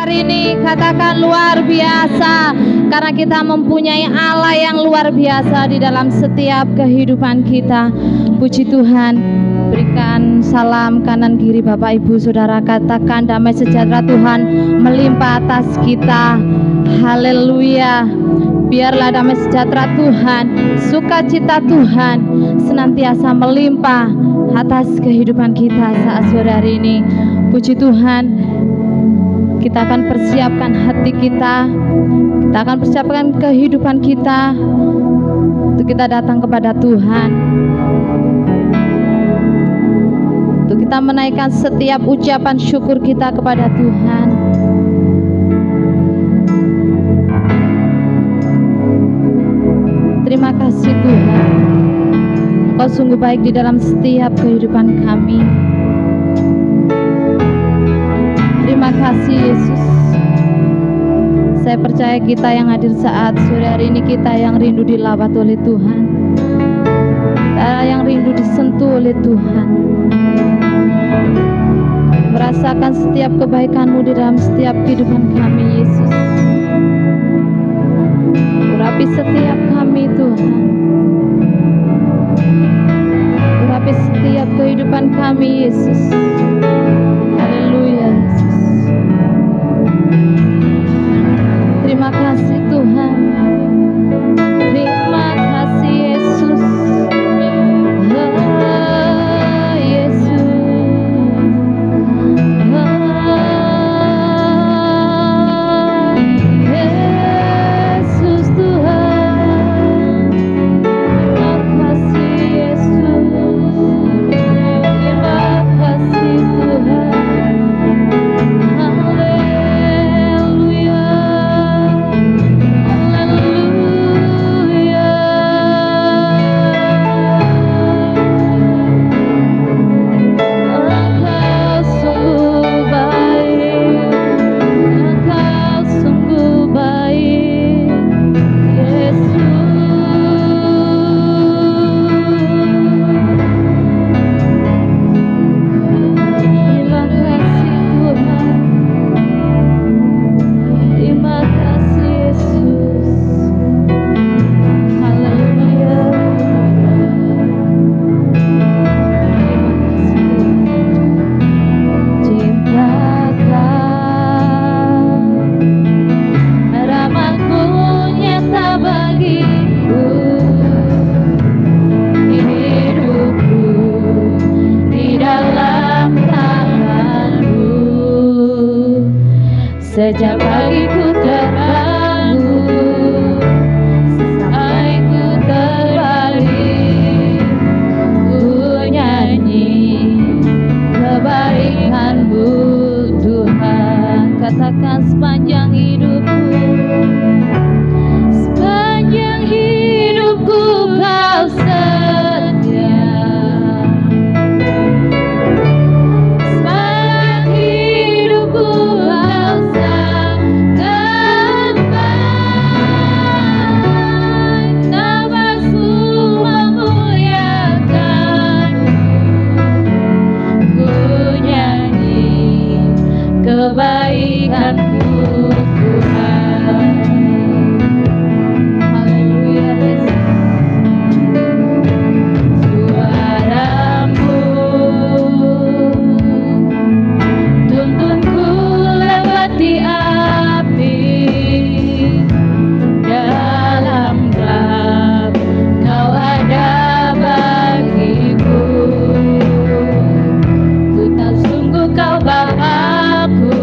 hari ini. Katakan luar biasa, karena kita mempunyai Allah yang luar biasa di dalam setiap kehidupan kita. Puji Tuhan. Berikan salam kanan kiri Bapak Ibu Saudara, katakan damai sejahtera Tuhan melimpah atas kita. Haleluya. Biarlah damai sejahtera Tuhan, sukacita Tuhan senantiasa melimpah atas kehidupan kita saat sore hari ini. Puji Tuhan, kita akan persiapkan hati kita akan persiapkan kehidupan kita untuk kita datang kepada Tuhan, untuk kita menaikkan setiap ucapan syukur kita kepada Tuhan. Terima kasih Tuhan, Engkau sungguh baik di dalam setiap kehidupan kami. Terima kasih Yesus. Saya percaya kita yang hadir saat sore hari ini, kita yang rindu dilawat oleh Tuhan, kita yang rindu disentuh oleh Tuhan, merasakan setiap kebaikan-Mu di dalam setiap kehidupan kami Yesus. Urapi setiap kami Tuhan, urapi setiap kehidupan kami Yesus. Haleluya Yesus. Terima kasih Tuhan, terima kasih Yesus. Yesus, Yesus Tuhan. Terima kasih Yesus, terima kasih Tuhan. Haleluya, haleluya. Engkau sungguh baik, Engkau sungguh baik, Yesus. Terima kasih Tuhan, terima kasih Yesus. Haleluya. Ciptakan rahmat-Mu nyata bagiku, hidupku di dalam tangan-Mu. Sejak pagiku terbangun sampai ku terbalik, ku nyanyi kebaikan-Mu Tuhan. Katakan sepanjang hidupku, sepanjang hidupku Kau setia. Sepanjang hidupku Kau sangat baik, nafasku memuliakan. Ku nyanyi kebaikan-Mu Tuhan. Haleluya Yesus. Suara-Mu tuntunku lewati api, dalam gelap Kau ada bagiku. Ku tahu sungguh Kau Bapa-Ku,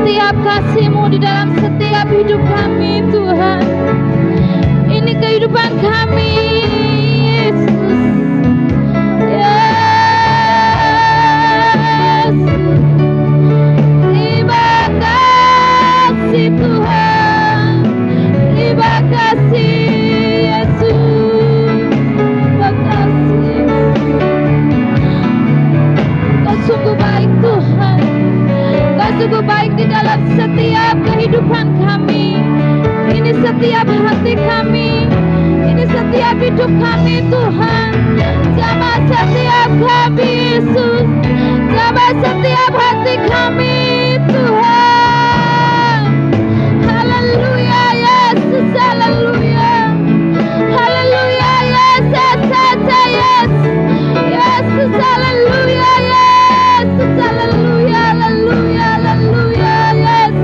setiap kasih-Mu di dalam setiap hidup kami Tuhan. Ini kehidupan kami Yesus. Yes. Terima kasih Tuhan. Terima kasih Yesus. Terima kasih. Kau sungguh baik Tuhan. Kau sungguh baik di dalam setiap kehidupan kami. Ini setiap hati kami. Ini setiap hidup kami Tuhan. Jamah setiap kami Yesus. Jamah setiap hati kami Tuhan. Haleluya Yesus. Haleluya. Haleluya Yesus. Yes. Yesus. Haleluya Yesus. Haleluya. Haleluya. Haleluya. Yes.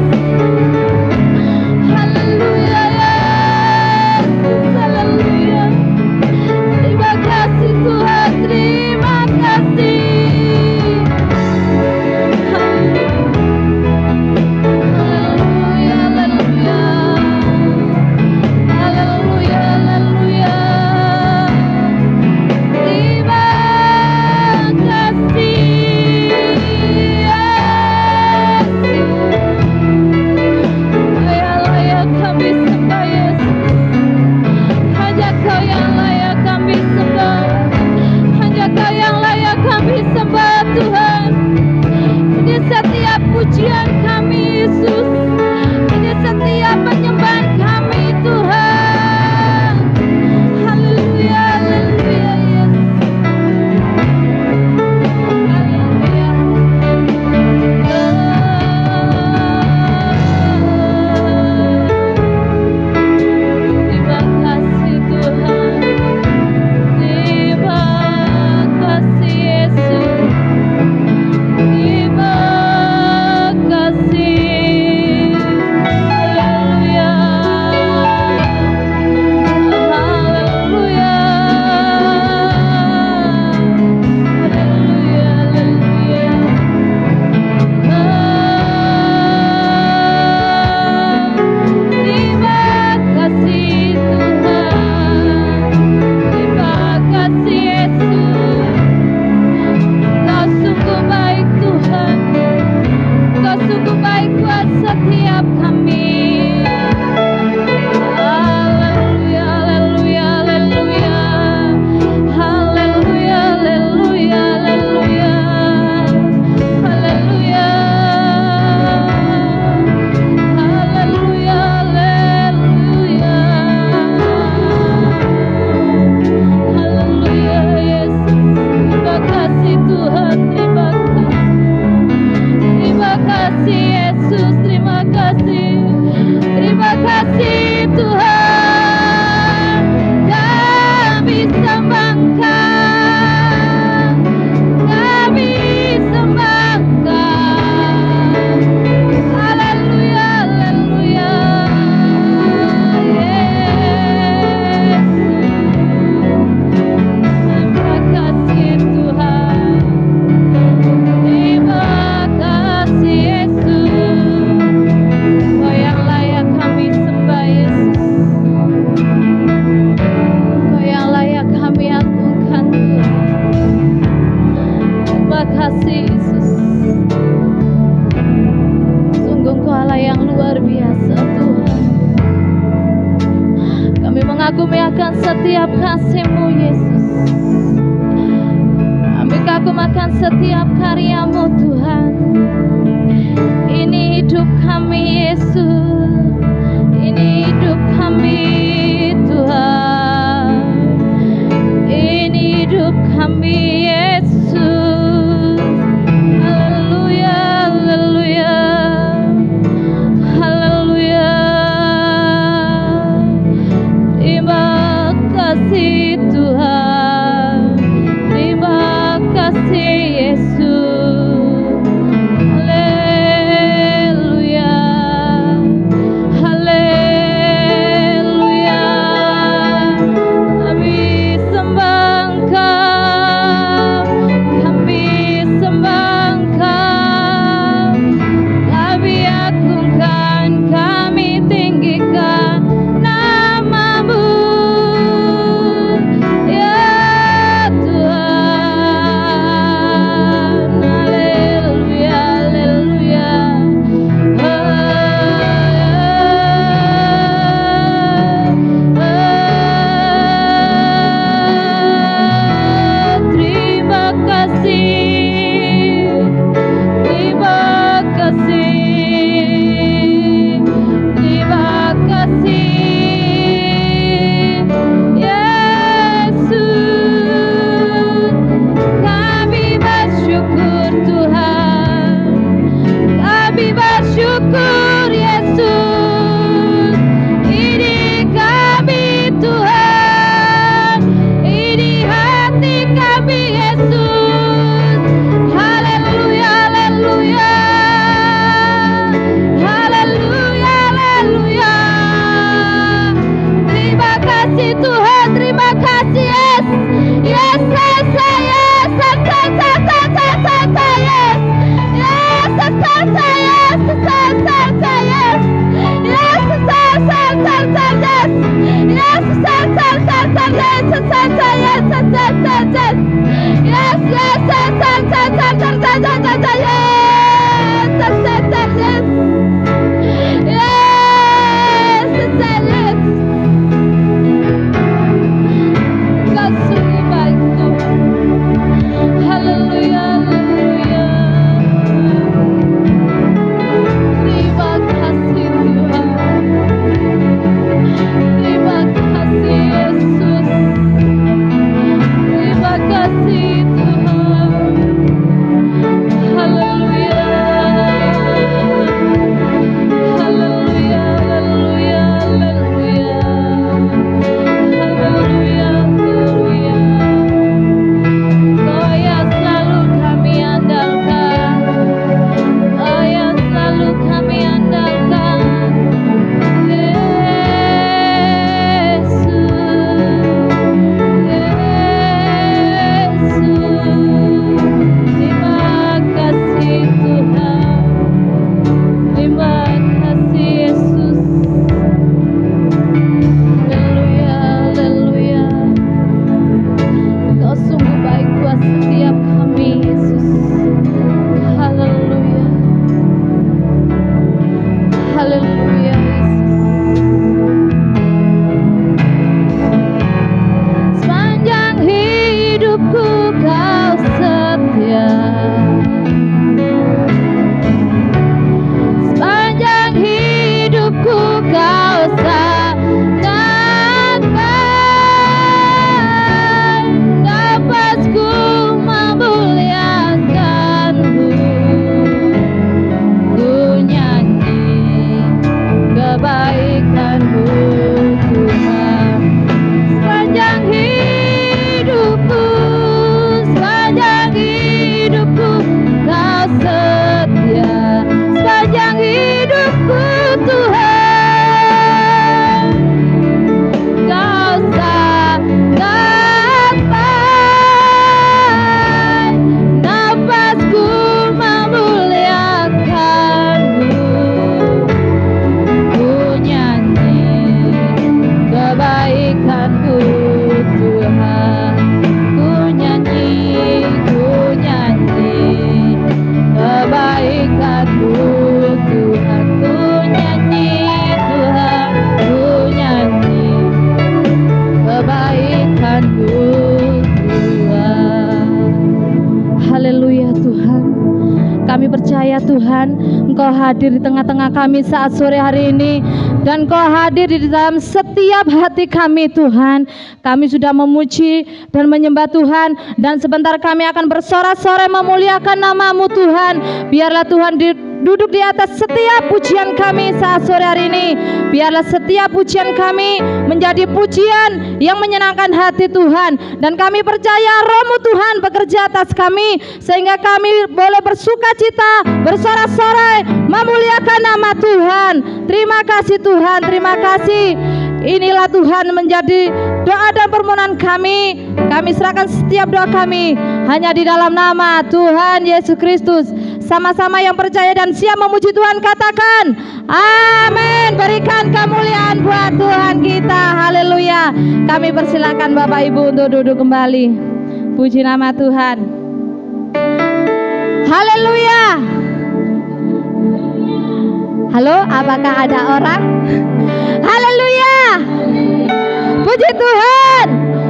Haleluya Yesus. Haleluya. Terima kasih Tuhan. Terima kasih. Haleluya. Haleluya. Haleluya. Haleluya. Terima kasih Yesus. Kau yang layak kami sembah Yesus. Hanya Kau yang layak kami sembah. Hanya Kau yang layak kami sembah Tuhan. Ini setiap pujian kami Yesus. Ini setiap penyembahan kami Tuhan. Haleluya. Haleluya Yesus. Haleluya. Terima kasih Tuhan. Terima kasih Yesus. Terima kasih. Haleluya. Haleluya. Haleluya. Terima kasih Tuhan. Terima kasih Yesus. Kau sungguh baik Tuhan. Kau sungguh baik buat setiap kami. Haleluya. Haleluya. Haleluya. Haleluya. Haleluya. Haleluya. Haleluya. Haleluya. Haleluya. Haleluya Yesus. Terima kasih Tuhan. Terima kasih. Terima kasih Yesus. Terima kasih. Terima kasih Tuhan. Kami sembah Engkau. Kami sembah Engkau. Haleluya. Haleluya. Yesus. Terima kasih Tuhan. Terima kasih Yesus. Kau yang layak kami sembah Yesus. Kau yang layak kami agungkan Tuhan. Terima kasih Yesus. Sungguh Kau Allah yang luar biasa Tuhan. Kami mengagumi akan setiap kasih-Mu Yesus. Kami kagum akan setiap karya-Mu Tuhan. Ini hidup kami Yesus. Ini hidup kami Tuhan. Ini hidup kami Yesus. Haleluya. Haleluya. Haleluya. Terima kasih Tuhan. Terima kasih Yesus. Haleluya. Haleluya. Kami sembah Engkau. Kami percaya Tuhan, Engkau hadir di tengah-tengah kami saat sore hari ini, dan Engkau hadir di dalam setiap hati kami Tuhan. Kami sudah memuji dan menyembah Tuhan, dan sebentar kami akan bersorak-sorai memuliakan nama-Mu Tuhan. Biarlah Tuhan duduk di atas setiap pujian kami saat sore hari ini. Biarlah setiap pujian kami menjadi pujian yang menyenangkan hati Tuhan, dan kami percaya Roh-Mu Tuhan bekerja atas kami, sehingga kami boleh bersuka cita, bersorak-sorai, memuliakan nama Tuhan. Terima kasih Tuhan, terima kasih. Inilah Tuhan menjadi doa dan permohonan kami. Kami serahkan setiap doa kami hanya di dalam nama Tuhan Yesus Kristus. Sama-sama yang percaya dan siap memuji Tuhan katakan amin. Berikan kemuliaan buat Tuhan kita. Haleluya. Kami persilakan Bapak Ibu untuk duduk kembali. Puji nama Tuhan. Haleluya. Halo, apakah ada orang? Haleluya. Puji Tuhan.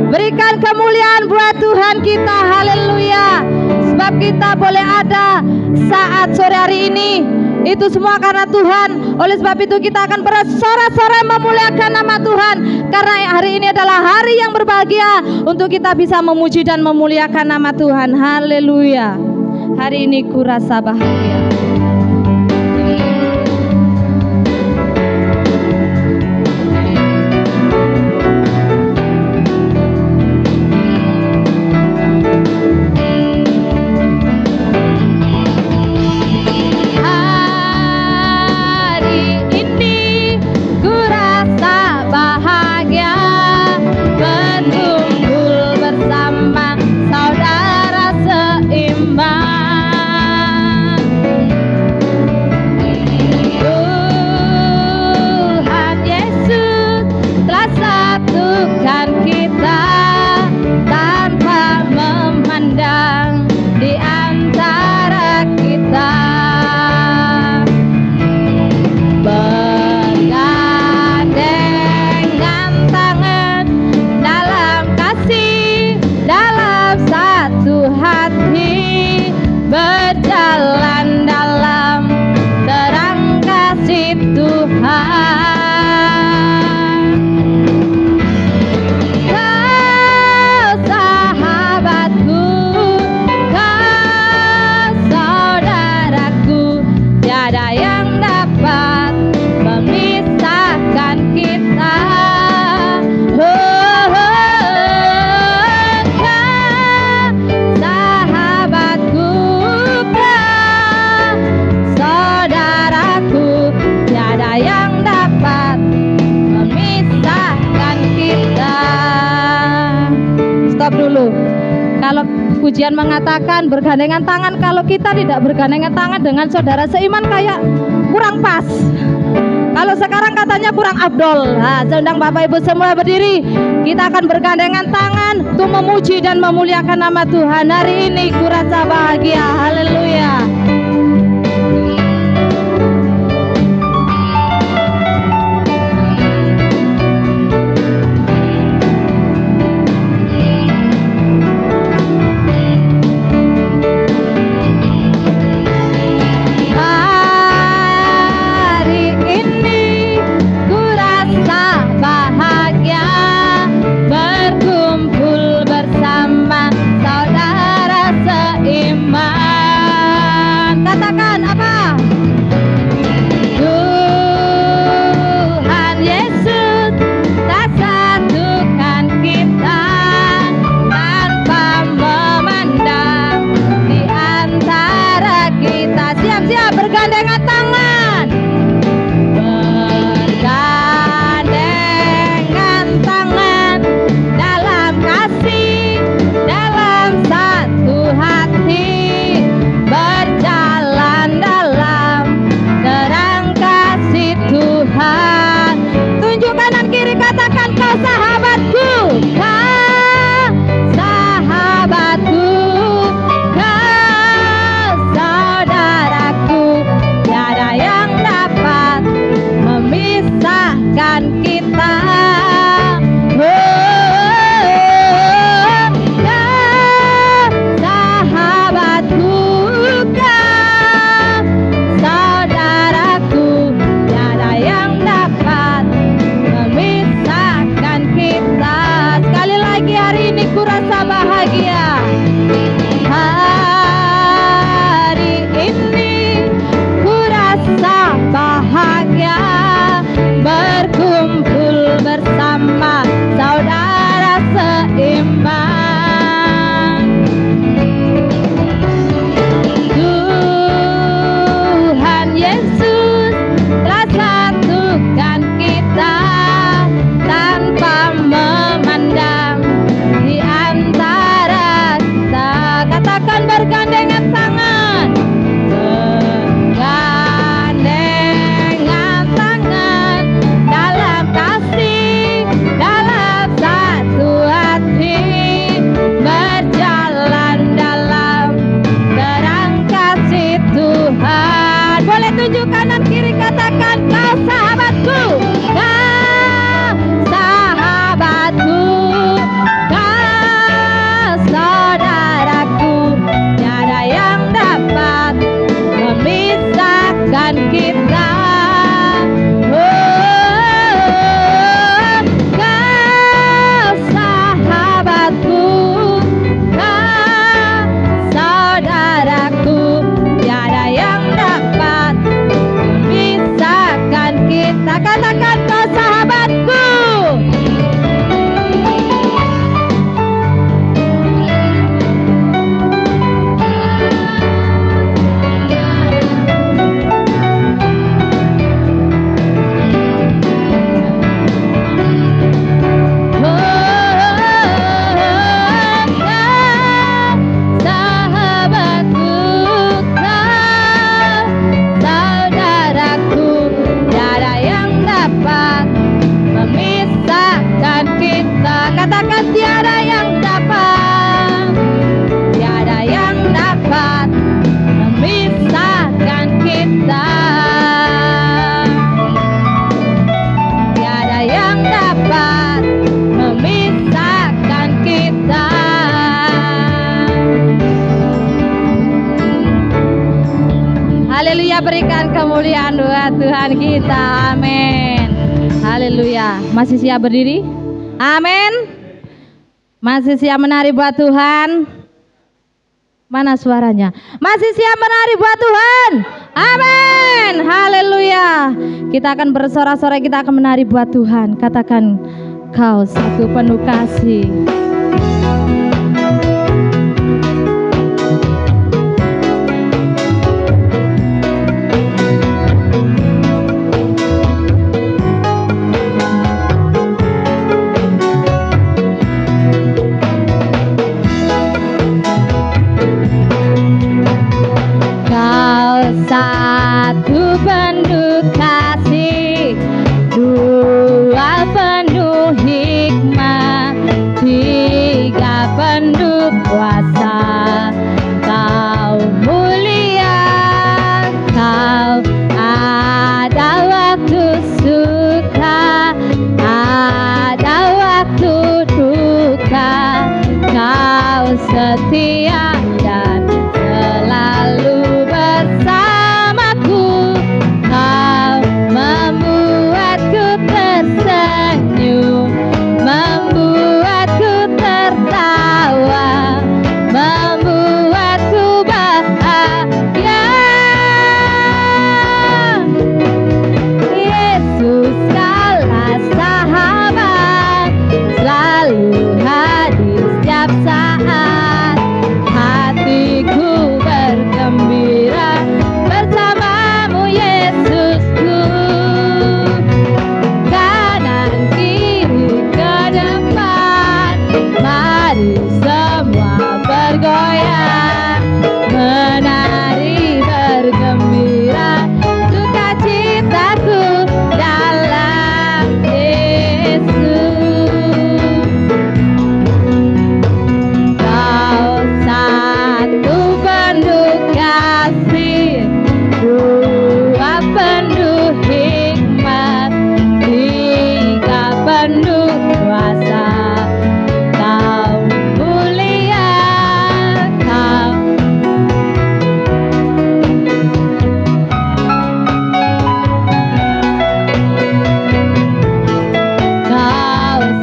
Berikan kemuliaan buat Tuhan kita. Haleluya. Sebab kita boleh ada saat sore hari ini, itu semua karena Tuhan. Oleh sebab itu kita akan bersorak-sorai memuliakan nama Tuhan, karena hari ini adalah hari yang berbahagia untuk kita bisa memuji dan memuliakan nama Tuhan. Haleluya. Hari ini kurasa bahagia. Pujian mengatakan bergandengan tangan. Kalau kita tidak bergandengan tangan dengan saudara seiman kayak kurang pas. Kalau sekarang katanya kurang afdol. Nah, saya undang Bapak Ibu semua berdiri. Kita akan bergandengan tangan untuk memuji dan memuliakan nama Tuhan. Hari ini kurasa bahagia. Haleluya. Berkumpul bersama saudara seiman. Haleluya, berikan kemuliaan buat Tuhan kita. Amin. Haleluya. Masih siap berdiri? Amin. Masih siap menari buat Tuhan? Mana suaranya? Masih siap menari buat Tuhan? Amin. Haleluya. Kita akan bersorak-sorai, kita akan menari buat Tuhan. Katakan, Kau satu penuh kasih. Satu penuh kasih, dua penuh hikmat, tiga penuh kuasa. Kau mulia, kau ada waktu suka, ada waktu duka. Kau setia dan selalu bersamaku. Kau membuatku tersenyum, membuatku tertawa, membuatku bahagia. Yesus kaulah sahabat, selalu hadir setiap saat. Hatiku bergembira bersamamu, Yesusku. Kanan kiri ke depan, mari semua bergoyang, menari bergembira, sukacitaku dalam Yesus. Kau satu penuh kasih, dua penuh hikmat, tiga penuh kuasa. Kau mulia, kau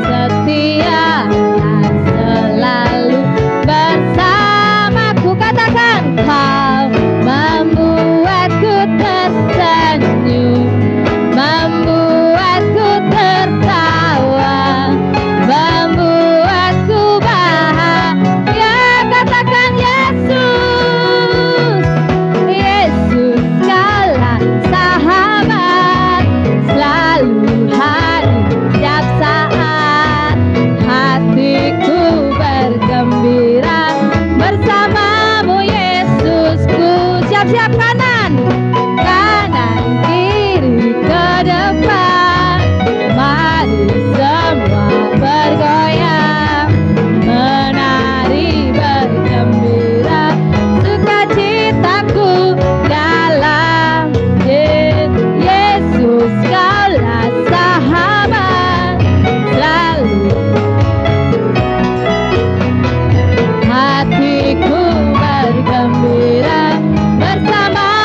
setia dan selalu bersamaku. Katakan, kau membuatku tersenyum, membuatku tertawa, membuatku bahagia. Katakan, Yesus. Yesus kaulah sahabat, selalu hadir setiap saat. Hatiku bergembira bersamamu, Yesusku. Siap-siap kanan, kanan kiri ke depan, mari semua bergoyang, menari bergembira, sukacitaku dalam Yesus. Kaulah sahabat, selalu hatiku bergembira bersama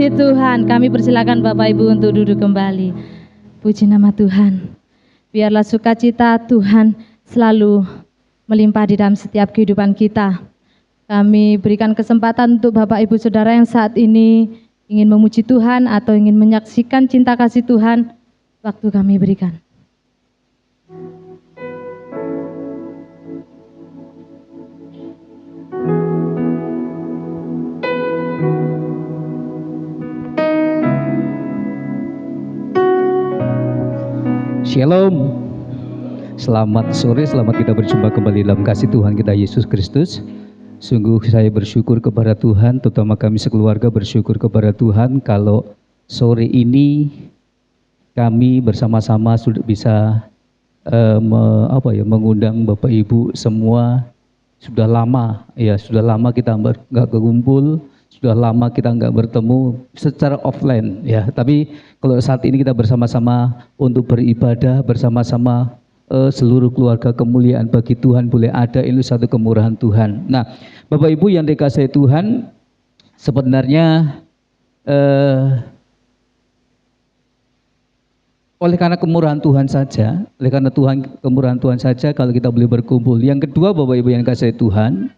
Puji Tuhan. Kami persilakan Bapak Ibu untuk duduk kembali. Puji nama Tuhan. Biarlah sukacita Tuhan selalu melimpah di dalam setiap kehidupan kita. Kami berikan kesempatan untuk Bapak Ibu Saudara yang saat ini ingin memuji Tuhan atau ingin menyaksikan cinta kasih Tuhan, waktu kami berikan. Shalom. Selamat sore, selamat kita berjumpa kembali dalam kasih Tuhan kita Yesus Kristus. Sungguh saya bersyukur kepada Tuhan, terutama kami sekeluarga bersyukur kepada Tuhan kalau sore ini kami bersama-sama sudah bisa mengundang Bapak Ibu semua. Sudah lama kita nggak kumpul. Sudah lama kita nggak bertemu secara offline ya, tapi kalau saat ini kita bersama-sama untuk beribadah bersama-sama, seluruh keluarga kemuliaan bagi Tuhan boleh ada, ini satu kemurahan Tuhan. Nah, Bapak Ibu yang dikasihi Tuhan, sebenarnya oleh karena kemurahan Tuhan saja, kemurahan Tuhan saja kalau kita boleh berkumpul. Yang kedua, Bapak Ibu yang dikasihi Tuhan,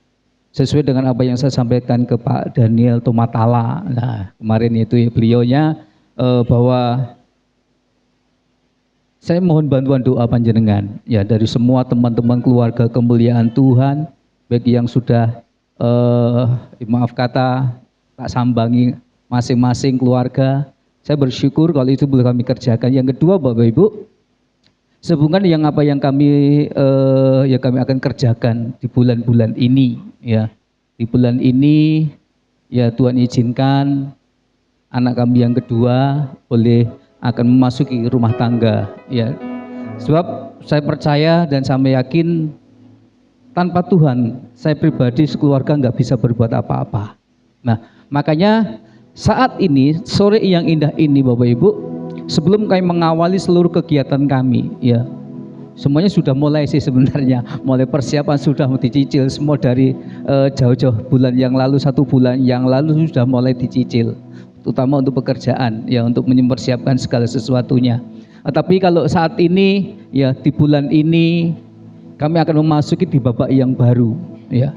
sesuai dengan apa yang saya sampaikan ke Pak Daniel Tomatala. Nah, kemarin itu beliaunya bahwa saya mohon bantuan doa panjenengan ya dari semua teman-teman keluarga kemuliaan Tuhan, baik yang sudah maaf kata tak sambangi masing-masing keluarga. Saya bersyukur kalau itu boleh kami kerjakan. Yang kedua, Bapak Ibu, sehubungan yang apa yang kami akan kerjakan di bulan-bulan ini ya. Di bulan ini ya Tuhan izinkan anak kami yang kedua boleh akan memasuki rumah tangga ya. Sebab saya percaya dan saya yakin tanpa Tuhan saya pribadi sekeluarga nggak bisa berbuat apa-apa. Nah, makanya saat ini sore yang indah ini Bapak Ibu, sebelum kami mengawali seluruh kegiatan kami ya, semuanya sudah mulai sih sebenarnya, mulai persiapan sudah dicicil semua dari jauh-jauh bulan yang lalu, 1 bulan yang lalu sudah mulai dicicil, terutama untuk pekerjaan ya, untuk mempersiapkan segala sesuatunya. Tapi kalau saat ini ya, di bulan ini kami akan memasuki di babak yang baru ya,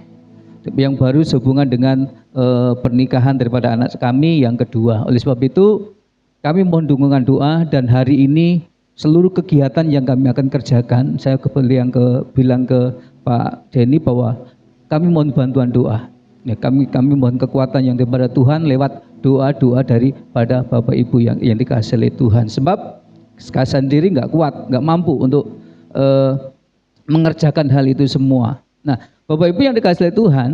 yang baru sehubungan dengan pernikahan daripada anak kami yang kedua. Oleh sebab itu kami mohon dukungan doa, dan hari ini seluruh kegiatan yang kami akan kerjakan, saya bilang ke Pak Denny bahwa kami mohon bantuan doa. Ya, kami mohon kekuatan yang daripada Tuhan lewat doa-doa daripada Bapak Ibu yang dikasihi oleh Tuhan. Sebab saya sendiri nggak kuat, nggak mampu untuk mengerjakan hal itu semua. Nah, Bapak Ibu yang dikasihi oleh Tuhan,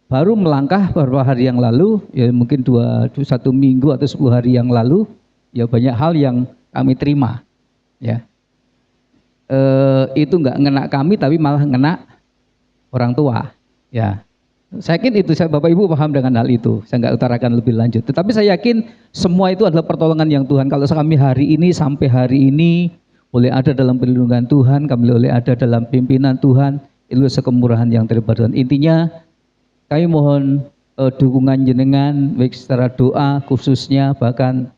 baru melangkah beberapa hari yang lalu, ya mungkin 1 minggu atau 10 hari yang lalu, ya banyak hal yang kami terima. Ya, itu nggak ngena kami, tapi malah ngena orang tua. Ya, saya yakin itu, Bapak Ibu paham dengan hal itu. Saya nggak utarakan lebih lanjut. Tetapi saya yakin semua itu adalah pertolongan yang Tuhan. Kalau kami hari ini sampai hari ini boleh ada dalam perlindungan Tuhan, kami boleh ada dalam pimpinan Tuhan, itu sekemurahan yang daripada Tuhan. Intinya kami mohon dukungan jenengan, baik secara doa khususnya, bahkan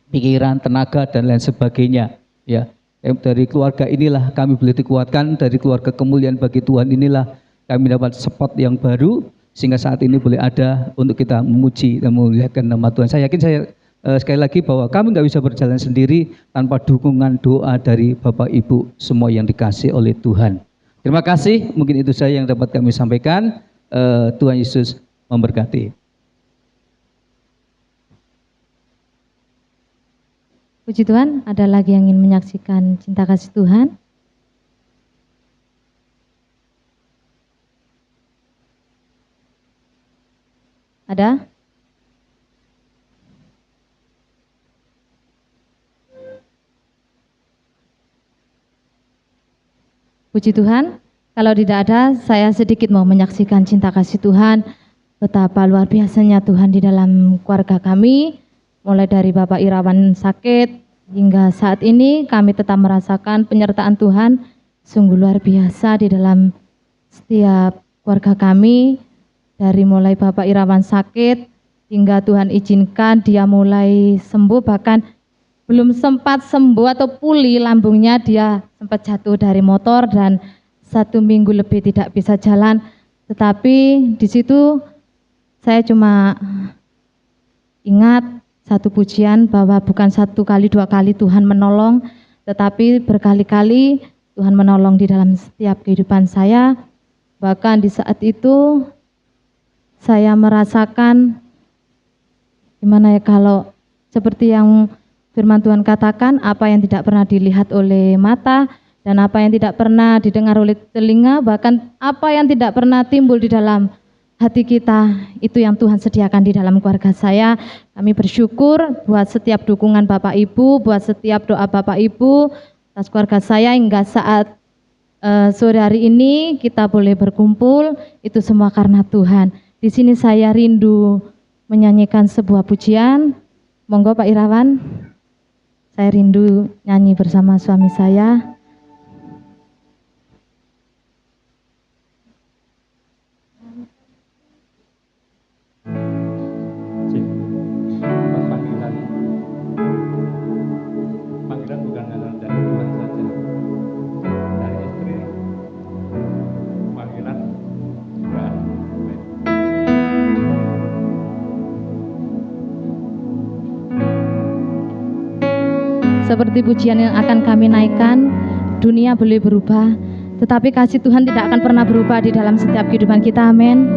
pikiran, tenaga dan lain sebagainya. Ya, dari keluarga inilah kami boleh dikuatkan, dari keluarga kemuliaan bagi Tuhan inilah kami dapat spot yang baru, sehingga saat ini boleh ada untuk kita memuji dan memuliakan nama Tuhan. Saya yakin sekali lagi bahwa kami nggak bisa berjalan sendiri tanpa dukungan doa dari Bapak Ibu semua yang dikasih oleh Tuhan. Terima kasih, mungkin itu saja yang dapat kami sampaikan. Tuhan Yesus memberkati. Puji Tuhan, ada lagi yang ingin menyaksikan cinta kasih Tuhan? Ada? Puji Tuhan, kalau tidak ada, saya sedikit mau menyaksikan cinta kasih Tuhan, betapa luar biasanya Tuhan di dalam keluarga kami, mulai dari Bapak Irawan sakit, hingga saat ini kami tetap merasakan penyertaan Tuhan, sungguh luar biasa di dalam setiap keluarga kami, dari mulai Bapak Irawan sakit, hingga Tuhan izinkan dia mulai sembuh, bahkan belum sempat sembuh atau pulih lambungnya dia sempat jatuh dari motor dan 1 minggu lebih tidak bisa jalan. Tetapi di situ saya cuma ingat satu pujian bahwa bukan 1 kali 2 kali Tuhan menolong, tetapi berkali-kali Tuhan menolong di dalam setiap kehidupan saya. Bahkan di saat itu saya merasakan gimana ya, kalau seperti yang firman Tuhan katakan, apa yang tidak pernah dilihat oleh mata dan apa yang tidak pernah didengar oleh telinga, bahkan apa yang tidak pernah timbul di dalam hati kita, itu yang Tuhan sediakan di dalam keluarga saya. Kami bersyukur buat setiap dukungan Bapak Ibu, buat setiap doa Bapak Ibu atas keluarga saya, hingga saat sore hari ini kita boleh berkumpul, itu semua karena Tuhan. Di sini saya rindu menyanyikan sebuah pujian. Monggo Pak Irawan. Saya rindu nyanyi bersama suami saya. Panggilan bukan hanya dari Tuhan saja, dari istri. Panggilan juga ada. Seperti pujian yang akan kami naikkan, dunia boleh berubah, tetapi kasih Tuhan tidak akan pernah berubah di dalam setiap kehidupan kita, amin.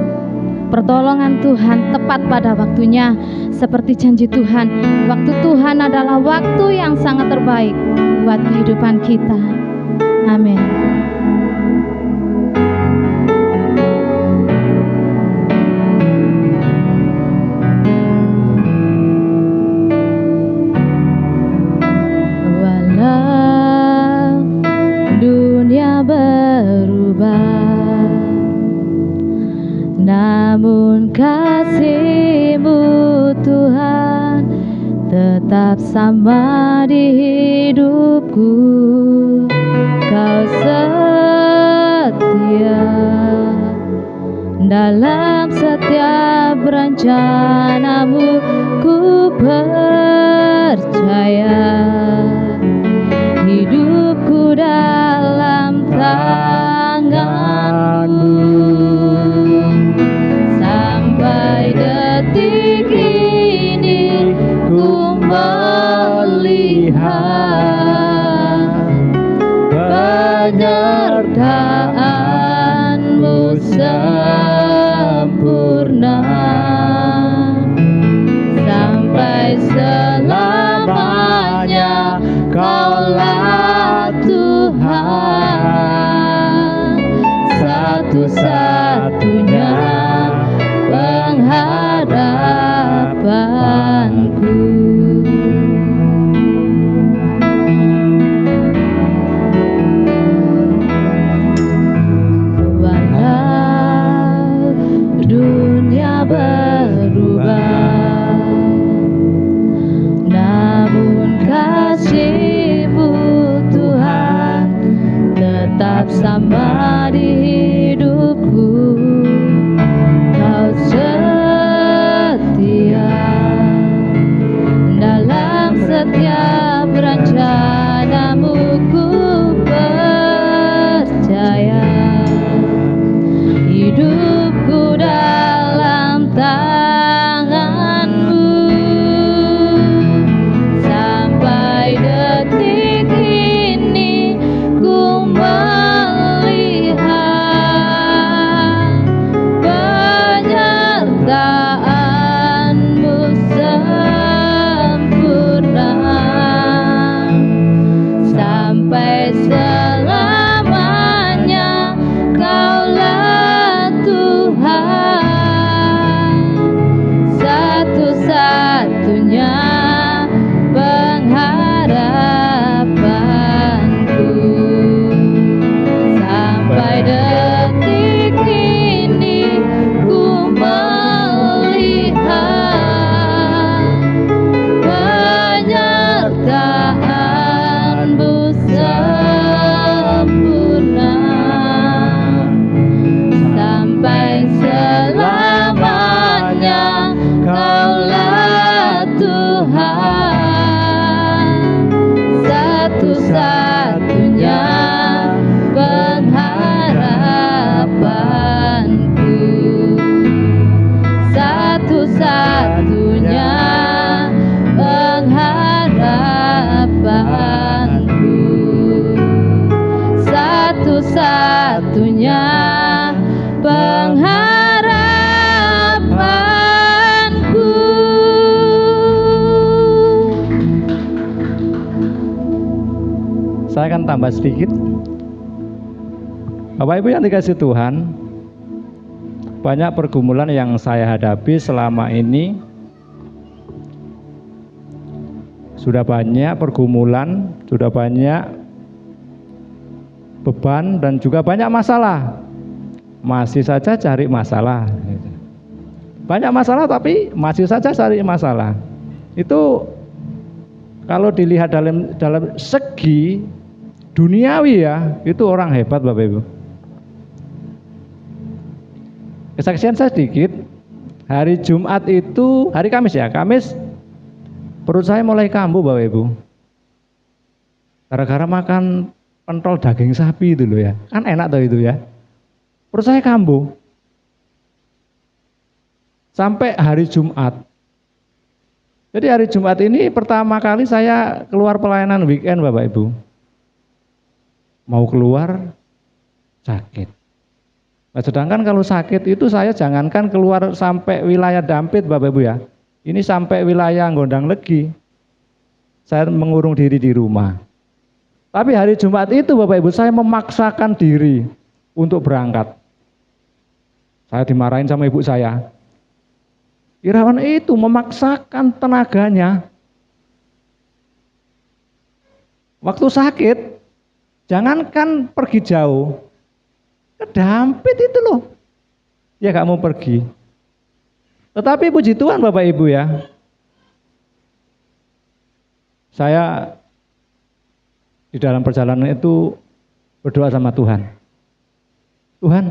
Pertolongan Tuhan tepat pada waktunya, seperti janji Tuhan. Waktu Tuhan adalah waktu yang sangat terbaik buat kehidupan kita, amin. Berubah, namun kasih-Mu Tuhan tetap sama di hidupku. Kau setia dalam setiap rencana-Mu, ku percaya hidupku dalam tangan-Mu. Sampai detik ini ku melihat penyertaan-Mu sempurna, sampai selamanya Kaulah Tuhan, satu-satunya pengharapanku. saya akan tambah sedikit. Bapak Ibu yang dikasihi Tuhan, banyak pergumulan yang saya hadapi selama ini. Sudah banyak pergumulan, sudah banyak beban dan juga banyak masalah. Masih saja cari masalah. Banyak masalah tapi masih saja cari masalah. Itu kalau dilihat dalam segi duniawi ya, itu orang hebat Bapak Ibu. Kesaksian saya sedikit. Hari Jumat itu, hari Kamis ya, Kamis perut saya mulai kambuh Bapak Ibu. Gara-gara makan pentol daging sapi itu loh ya. Kan enak tuh itu ya. Perut saya kambuh. Sampai hari Jumat. Jadi hari Jumat ini pertama kali saya keluar pelayanan weekend Bapak Ibu. Mau keluar sakit. Nah, sedangkan kalau sakit itu saya jangankan keluar sampai wilayah Dampit Bapak Ibu ya. Ini sampai wilayah Gondang Legi. Saya mengurung diri di rumah. Tapi hari Jumat itu Bapak Ibu saya memaksakan diri untuk berangkat. Saya dimarahin sama ibu saya. Irawan itu memaksakan tenaganya. Waktu sakit, jangankan pergi jauh, ke Dampit itu loh. Ya gak mau pergi. Tetapi puji Tuhan Bapak Ibu ya. Saya di dalam perjalanan itu berdoa sama Tuhan. Tuhan,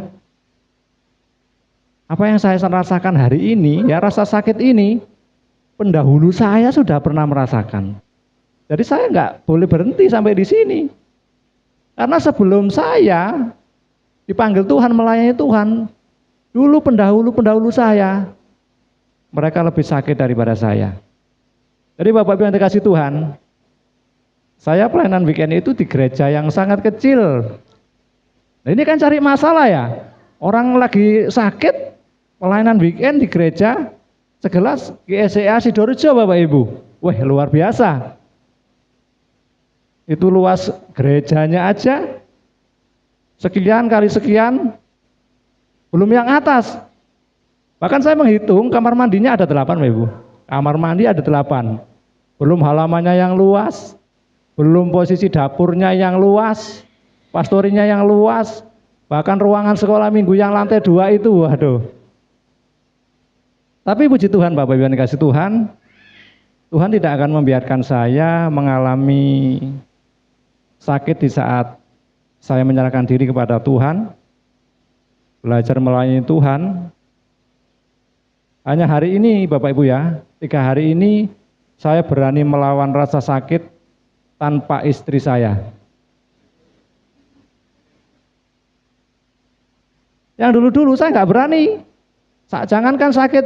apa yang saya rasakan hari ini, ya rasa sakit ini, pendahulu saya sudah pernah merasakan. Jadi saya nggak boleh berhenti sampai di sini. Karena sebelum saya dipanggil Tuhan, melayani Tuhan, dulu pendahulu saya, mereka lebih sakit daripada saya. Jadi Bapak Ibu yang dikasihi Tuhan, saya pelayanan weekend itu di gereja yang sangat kecil. Nah, ini kan cari masalah ya. Orang lagi sakit, pelayanan weekend di gereja segelas GSCA Sidorejo Bapak Ibu. Wah luar biasa. Itu luas gerejanya aja sekian kali sekian, belum yang atas. Bahkan saya menghitung kamar mandinya ada 8 Bapak Ibu. Kamar mandi ada 8. Belum halamannya yang luas, belum posisi dapurnya yang luas, pastorinya yang luas, bahkan ruangan sekolah minggu yang lantai 2 itu, waduh. Tapi puji Tuhan Bapak Ibu yang dikasihi Tuhan, Tuhan tidak akan membiarkan saya mengalami sakit di saat saya menyerahkan diri kepada Tuhan, belajar melayani Tuhan. Hanya hari ini Bapak Ibu ya, 3 hari ini saya berani melawan rasa sakit tanpa istri saya. Yang dulu-dulu saya nggak berani. Jangankan sakit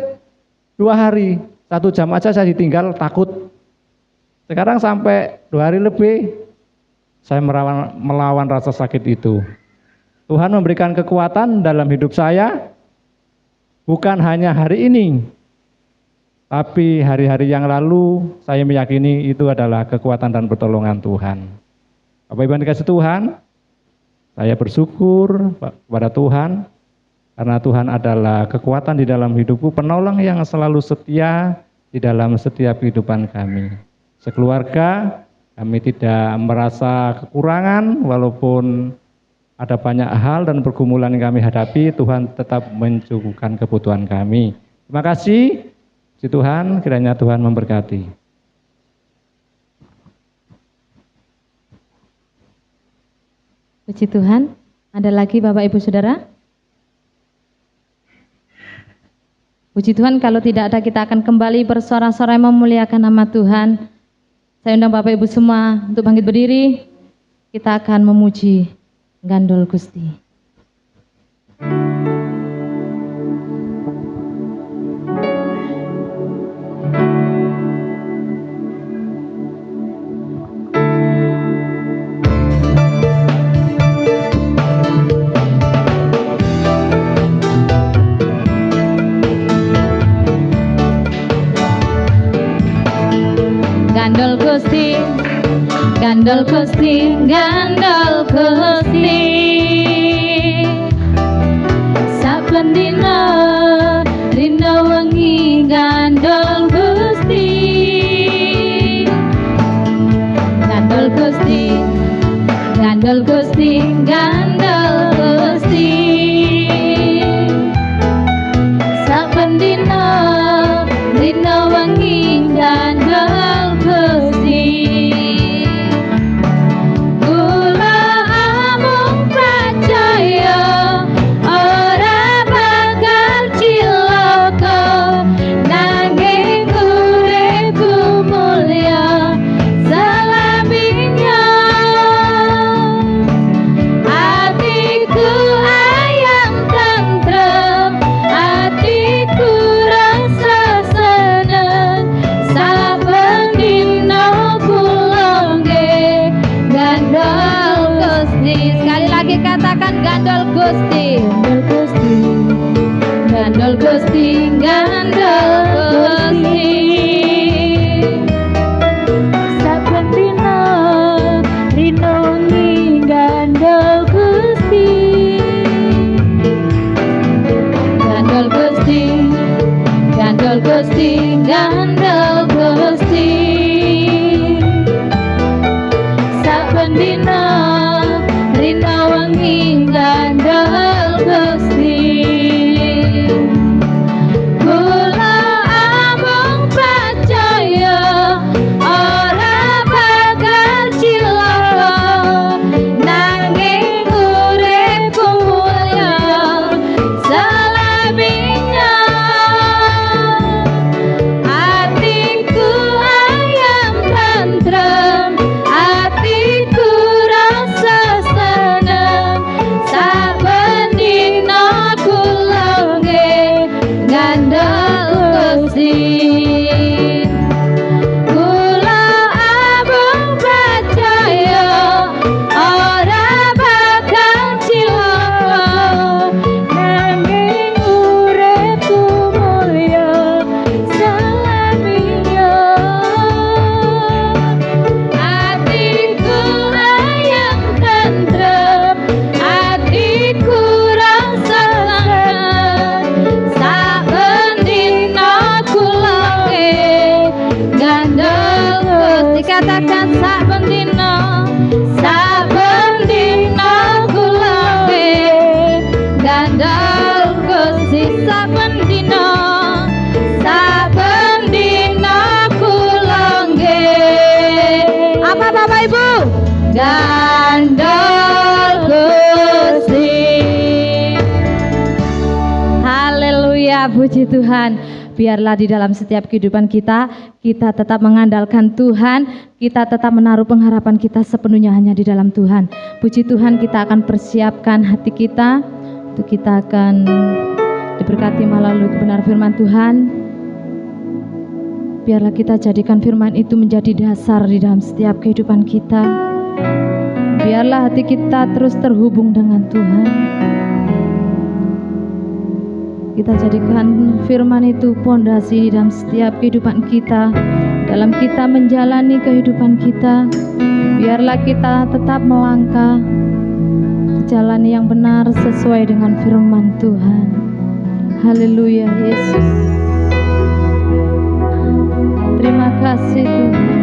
2 hari, 1 jam aja saya ditinggal takut. Sekarang sampai 2 hari lebih, saya melawan rasa sakit itu. Tuhan memberikan kekuatan dalam hidup saya, bukan hanya hari ini, tapi hari-hari yang lalu saya meyakini itu adalah kekuatan dan pertolongan Tuhan. Bapak Ibu yang dikasihi Tuhan, saya bersyukur kepada Tuhan, karena Tuhan adalah kekuatan di dalam hidupku, penolong yang selalu setia di dalam setiap kehidupan kami. Sekeluarga, kami tidak merasa kekurangan, walaupun ada banyak hal dan pergumulan yang kami hadapi, Tuhan tetap mencukupkan kebutuhan kami. Terima kasih. Puji Tuhan, kiranya Tuhan memberkati. Puji Tuhan. Ada lagi Bapak Ibu Saudara? Puji Tuhan, kalau tidak ada kita akan kembali bersorak-sorai memuliakan nama Tuhan. Saya undang Bapak Ibu semua untuk bangkit berdiri. Kita akan memuji Gandol Gusti. Gandol Gusti, Gandol Gusti, gandol Gusti. Saben dina rina wengi gandol Gusti. Gandol Gusti, gandol Gusti, gandol Gusti. Saben dina rina wengi gandol Gusti. Kula amung percaya ora bakal cilaka, nanging uripku mulya selaminya. Hatiku ayam tentrem, hatiku rasa seneng. Saben dina kula nggih gandol Gusti. Sekali lagi katakan gandol Gusti. Gandol Gusti, gandol Gusti. Saben dina rina wengi gandol Gusti. Gandol Gusti, gandol Gusti, gandol Gusti. Saben dina rina wengi gandol Gusti. Kula amung percaya ora bakal cilaka, nanging uripku mulya selaminya. Hatiku ayam tentrem, hatiku rasa seneng. Saben dina kula nggih gandol Gusti. Kula amung percaya ora bakal cilaka, nanging uripku mulya selaminya. Hatiku ayam tentrem, hatiku rasa seneng. Saben dina kula nggih gandol Gusti. Katakan saben dina kula nggih gandol Gusti. Saben dina kula nggih apa Bapak Ibu? Gandol Gusti. Haleluya, puji Tuhan. Biarlah di dalam setiap kehidupan kita tetap mengandalkan Tuhan, kita tetap menaruh pengharapan kita sepenuhnya hanya di dalam Tuhan. Puji Tuhan, kita akan persiapkan hati kita untuk kita akan diberkati melalui kebenaran firman Tuhan. Biarlah kita jadikan firman itu menjadi dasar di dalam setiap kehidupan kita. Biarlah hati kita terus terhubung dengan Tuhan. Kita jadikan firman itu pondasi di dalam setiap kehidupan kita, dalam kita menjalani kehidupan kita. Biarlah kita tetap melangkah di jalan yang benar sesuai dengan firman Tuhan. Haleluya, Yesus. Terima kasih Tuhan.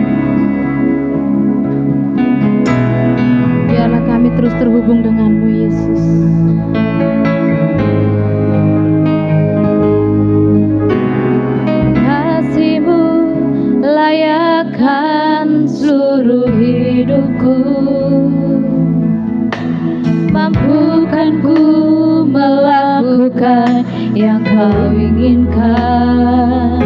Biarlah kami terus terhubung dengan-Mu, Yesus. Kasih-Mu layakkan seluruh hidupku, mampukan ku melakukan yang Kau inginkan.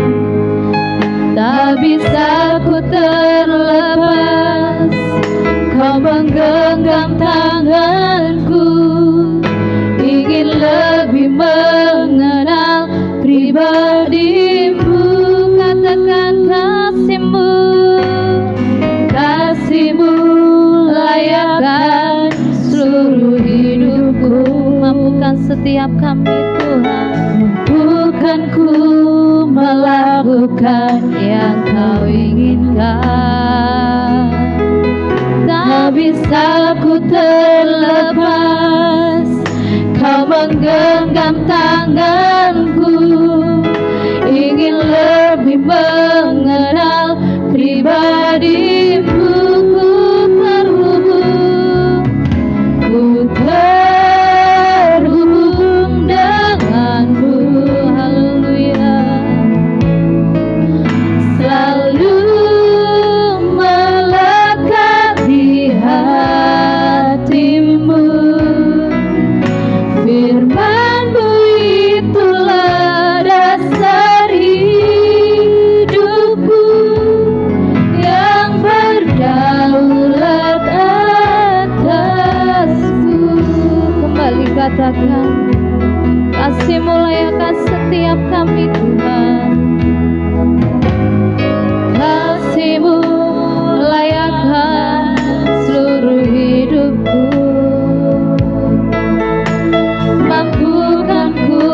Tak bisa ku terlepas, Kau menggenggam tanganku, ingin lebih mengenal pribadi-Mu. Katakan kasih-Mu, kasih-Mu layakkan seluruh hidupku, mampukan setiap kami Tuhan, mampukan ku melakukan yang Kau inginkan. menggenggam tanganku, ingin lebih mengenal pribadimu. Ku terhubung denganmu, haleluya. Selalu melekat di hatimu, firman-Mu itulah dasar hidupku yang berdaulat atasku. Kembali katakan, kasih-Mu layakkan setiap kami Tuhan. Kasih-Mu layakkan seluruh hidupku. Mampukan ku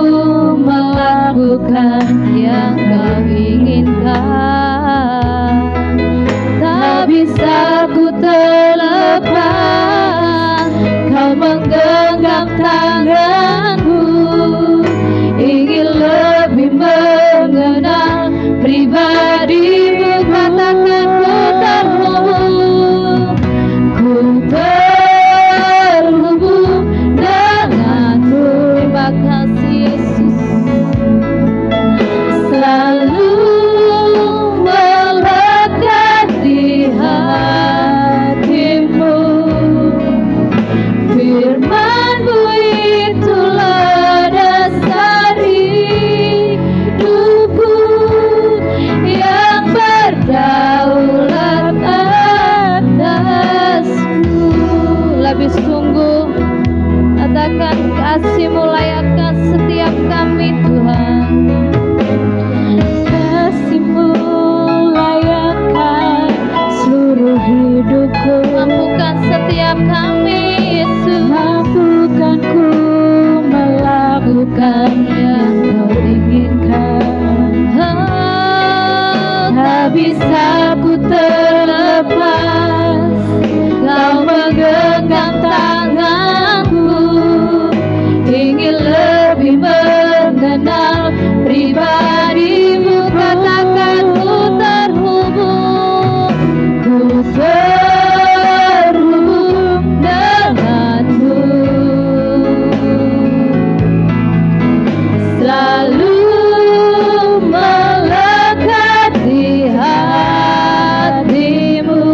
melakukan yang Kau inginkan. Tak bisa ku terlepas, Kau menggenggam tanganku, ingin lebih mengenal pribadi-Mu. Katakan ku terhubung denganmu. Terima kasih Yesus. Selalu melekat di hatimu, firman-Mu itulah dasar hidupku yang berdaulat atasku. Lebih sungguh katakan, kasih-Mu layakkan setiap kami Tuhan. Kasih-Mu layakkan seluruh hidupku. Mampukan setiap kami Yesus. Mampukan ku melakukan yang Kau inginkan. Tak bisa ku terlepas, Kau menggenggam tanganku, ingin lebih mengenal pribadi-Mu. Katakan ku terhubung denganmu. Selalu melekat di hatimu,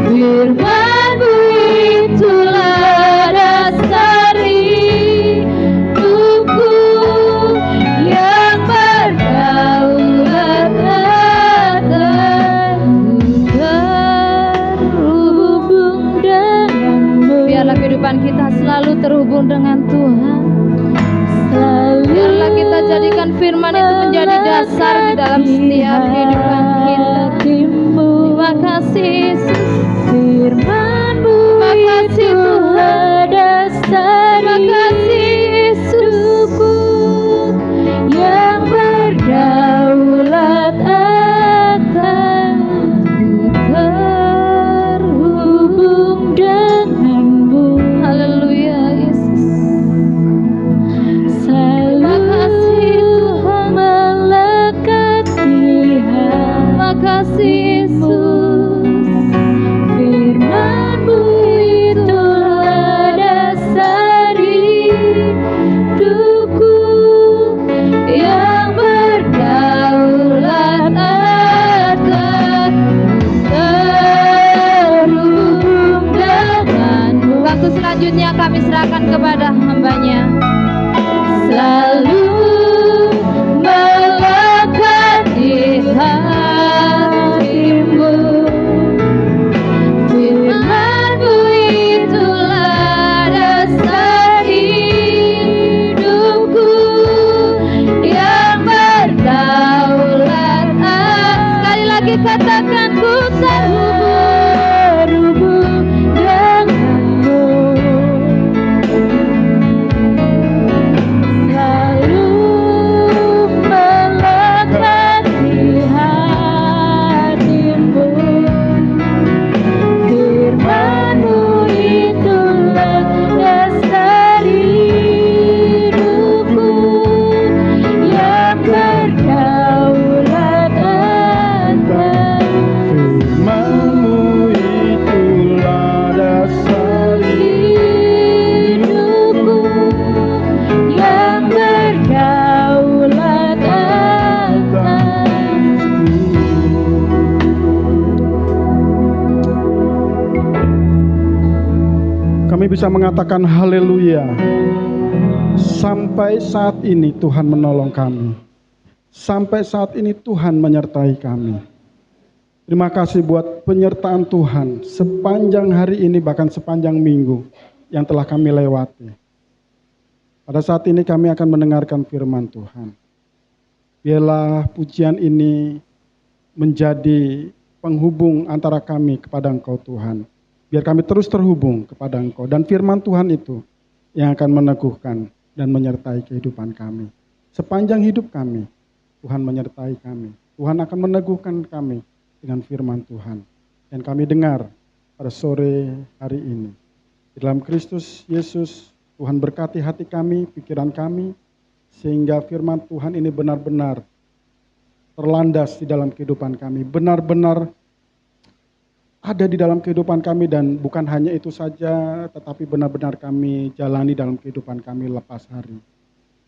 firman-Mu itulah dasar hidupku yang berdaulat atasku. Terhubung denganmu. Biarlah kehidupan kita selalu terhubung dengan Tuhan. Biarlah kita jadikan firman itu menjadi dasar di dalam setiap kehidupan kita. Terima kasih Yesus. Firman-Mu, terima kasih Tuhan, dasar. Terima kasih Yesusku yang berdaulat atasku. Terhubung denganmu, haleluya Yesus. Terima kasih Tuhan, melekat di hatimu. Terima kasih Yesus. Firman-Mu itulah dasar hidupku yang berdaulat atasku. Terhubung denganmu. Waktu selanjutnya kami serahkan kepada hamba-Nya. Selalu melekat di hatimu, Kami bisa mengatakan haleluya. Sampai saat ini Tuhan menolong kami. Sampai saat ini Tuhan menyertai kami. Terima kasih buat penyertaan Tuhan sepanjang hari ini, bahkan sepanjang minggu yang telah kami lewati. Pada saat ini kami akan mendengarkan firman Tuhan. Biarlah pujian ini menjadi penghubung antara kami kepada Engkau Tuhan. Biar kami terus terhubung kepada Engkau. Dan firman Tuhan itu yang akan meneguhkan dan menyertai kehidupan kami. Sepanjang hidup kami, Tuhan menyertai kami. Tuhan akan meneguhkan kami dengan firman Tuhan. Dan kami dengar pada sore hari ini. Di dalam Kristus Yesus, Tuhan berkati hati kami, pikiran kami, sehingga firman Tuhan ini benar-benar terlandas di dalam kehidupan kami. Benar-benar ada di dalam kehidupan kami, dan bukan hanya itu saja, tetapi benar-benar kami jalani dalam kehidupan kami lepas hari.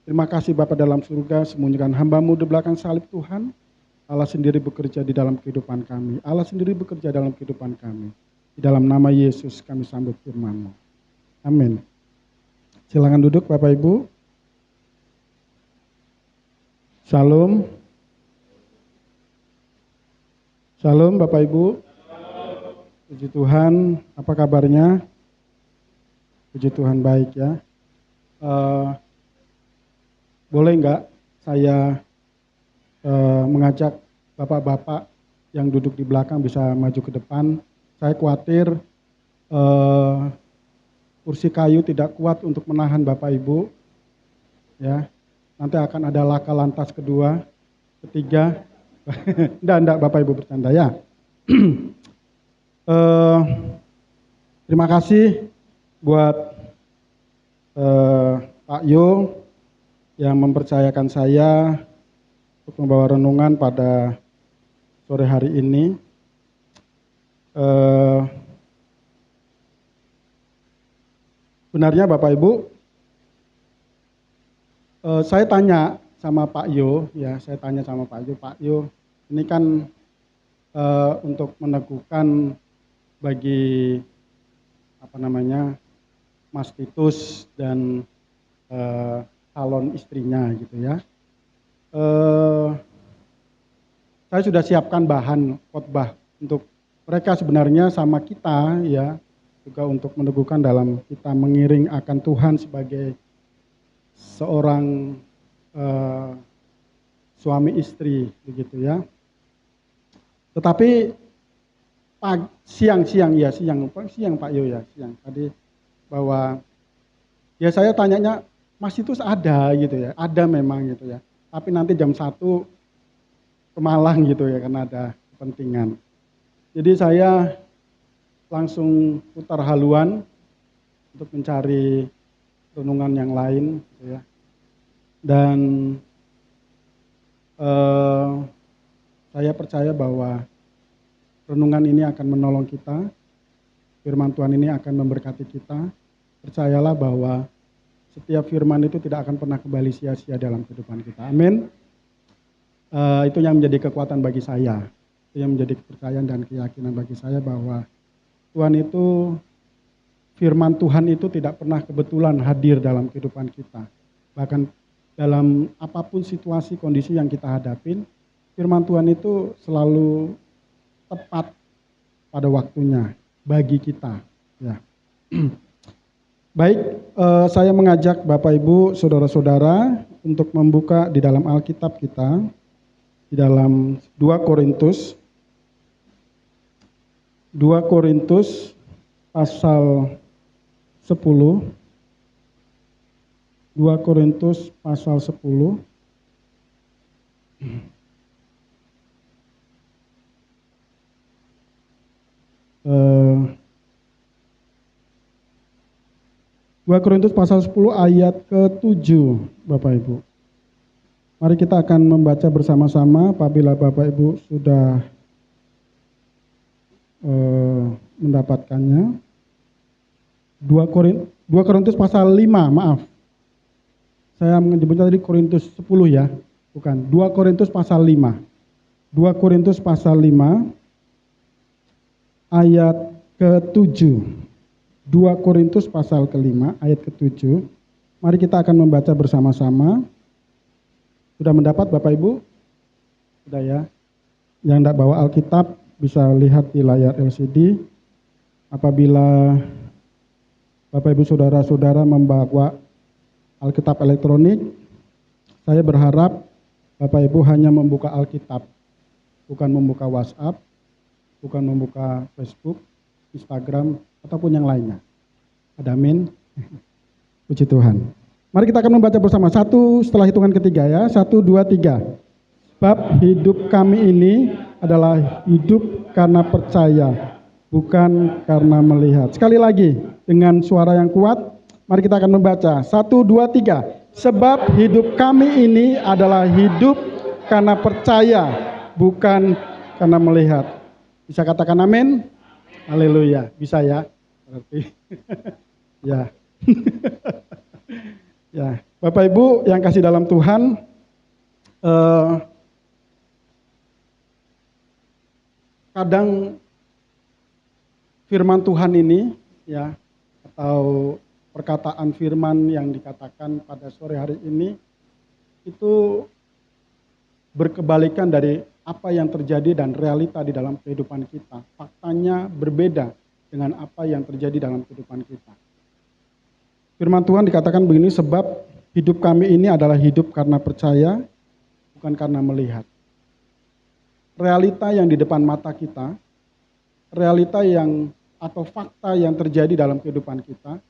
Terima kasih Bapa dalam surga, sembunyikan hamba-Mu di belakang salib Tuhan. Allah sendiri bekerja di dalam kehidupan kami. Allah sendiri bekerja dalam kehidupan kami. Di dalam nama Yesus kami sambut firman-Mu. Amin. Silakan duduk Bapak Ibu. Shalom. Shalom Bapak Ibu. Puji Tuhan, apa kabarnya? Puji Tuhan baik ya. Boleh enggak saya mengajak bapak-bapak yang duduk di belakang bisa maju ke depan. Saya khawatir kursi kayu tidak kuat untuk menahan Bapak Ibu. Ya, nanti akan ada laka lantas kedua, ketiga. Enggak Bapak Ibu bercanda ya. Terima kasih buat Pak Yo yang mempercayakan saya untuk membawa renungan pada sore hari ini. Benarnya Bapak Ibu, saya tanya sama Pak Yo, Pak Yo, ini kan untuk meneguhkan bagi Mas Titus dan calon istrinya gitu ya. Saya sudah siapkan bahan khotbah untuk mereka sebenarnya sama kita ya, juga untuk meneguhkan dalam kita mengiring akan Tuhan sebagai seorang suami istri begitu ya. Tetapi siang Pak Yo ya, siang tadi bahwa ya saya tanyanya Mas Titus ada gitu ya, ada memang gitu ya. Tapi nanti jam 1 ke Malang gitu ya, karena ada kepentingan. Jadi saya langsung putar haluan untuk mencari renungan yang lain gitu ya. Dan saya percaya bahwa renungan ini akan menolong kita, firman Tuhan ini akan memberkati kita. Percayalah bahwa setiap firman itu tidak akan pernah kembali sia-sia dalam kehidupan kita. Amin. Itu yang menjadi kekuatan bagi saya. Itu yang menjadi kepercayaan dan keyakinan bagi saya bahwa Tuhan itu, firman Tuhan itu tidak pernah kebetulan hadir dalam kehidupan kita. Bahkan dalam apapun situasi, kondisi yang kita hadapin, firman Tuhan itu selalu tepat pada waktunya bagi kita. Ya. Baik, saya mengajak Bapak Ibu, saudara-saudara untuk membuka di dalam Alkitab kita, di dalam 2 Korintus pasal 10. 2 Korintus pasal 10. 2 Korintus pasal 10 ayat ke-7 Bapak Ibu. Mari kita akan membaca bersama-sama apabila Bapak Ibu sudah mendapatkannya. 2 Korintus pasal 5, maaf. Saya menyebutnya tadi Korintus 10 ya, bukan. 2 Korintus pasal 5. 2 Korintus pasal 5 ayat ke-7. 2 Korintus pasal ke-5 ayat ke-7. Mari kita akan membaca bersama-sama. Sudah mendapat Bapak Ibu? Sudah ya. Yang tidak bawa Alkitab bisa lihat di layar LCD. Apabila Bapak Ibu saudara-saudara membawa Alkitab elektronik, saya berharap Bapak Ibu hanya membuka Alkitab, bukan membuka WhatsApp, bukan membuka Facebook, Instagram, ataupun yang lainnya. Ada amin? Puji Tuhan. Mari kita akan membaca bersama. Satu setelah hitungan ketiga ya. 1, 2, 3. Sebab hidup kami ini adalah hidup karena percaya, bukan karena melihat. Sekali lagi, dengan suara yang kuat, mari kita akan membaca. 1, 2, 3. Sebab hidup kami ini adalah hidup karena percaya, bukan karena melihat. Bisa katakan amin? Haleluya. Bisa ya? Berarti. Ya. Ya. Bapak Ibu yang kasih dalam Tuhan, kadang firman Tuhan ini ya, atau perkataan firman yang dikatakan pada sore hari ini itu berkebalikan dari apa yang terjadi dan realita di dalam kehidupan kita. Faktanya berbeda dengan apa yang terjadi dalam kehidupan kita. Firman Tuhan dikatakan begini, sebab hidup kami ini adalah hidup karena percaya, bukan karena melihat. Realita yang di depan mata kita, realita yang atau fakta yang terjadi dalam kehidupan kita,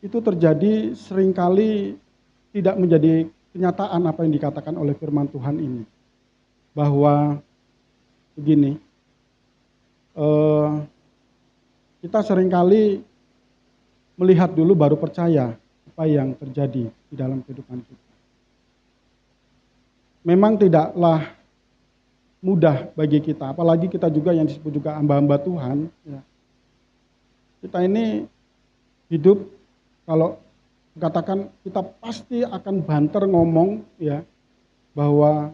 itu terjadi seringkali tidak menjadi kenyataan apa yang dikatakan oleh firman Tuhan ini. Bahwa begini, kita seringkali melihat dulu baru percaya apa yang terjadi di dalam kehidupan kita. Memang tidaklah mudah bagi kita, apalagi kita juga yang disebut juga hamba-hamba Tuhan. Ya. Kita ini hidup, kalau katakan kita pasti akan banter ngomong ya, bahwa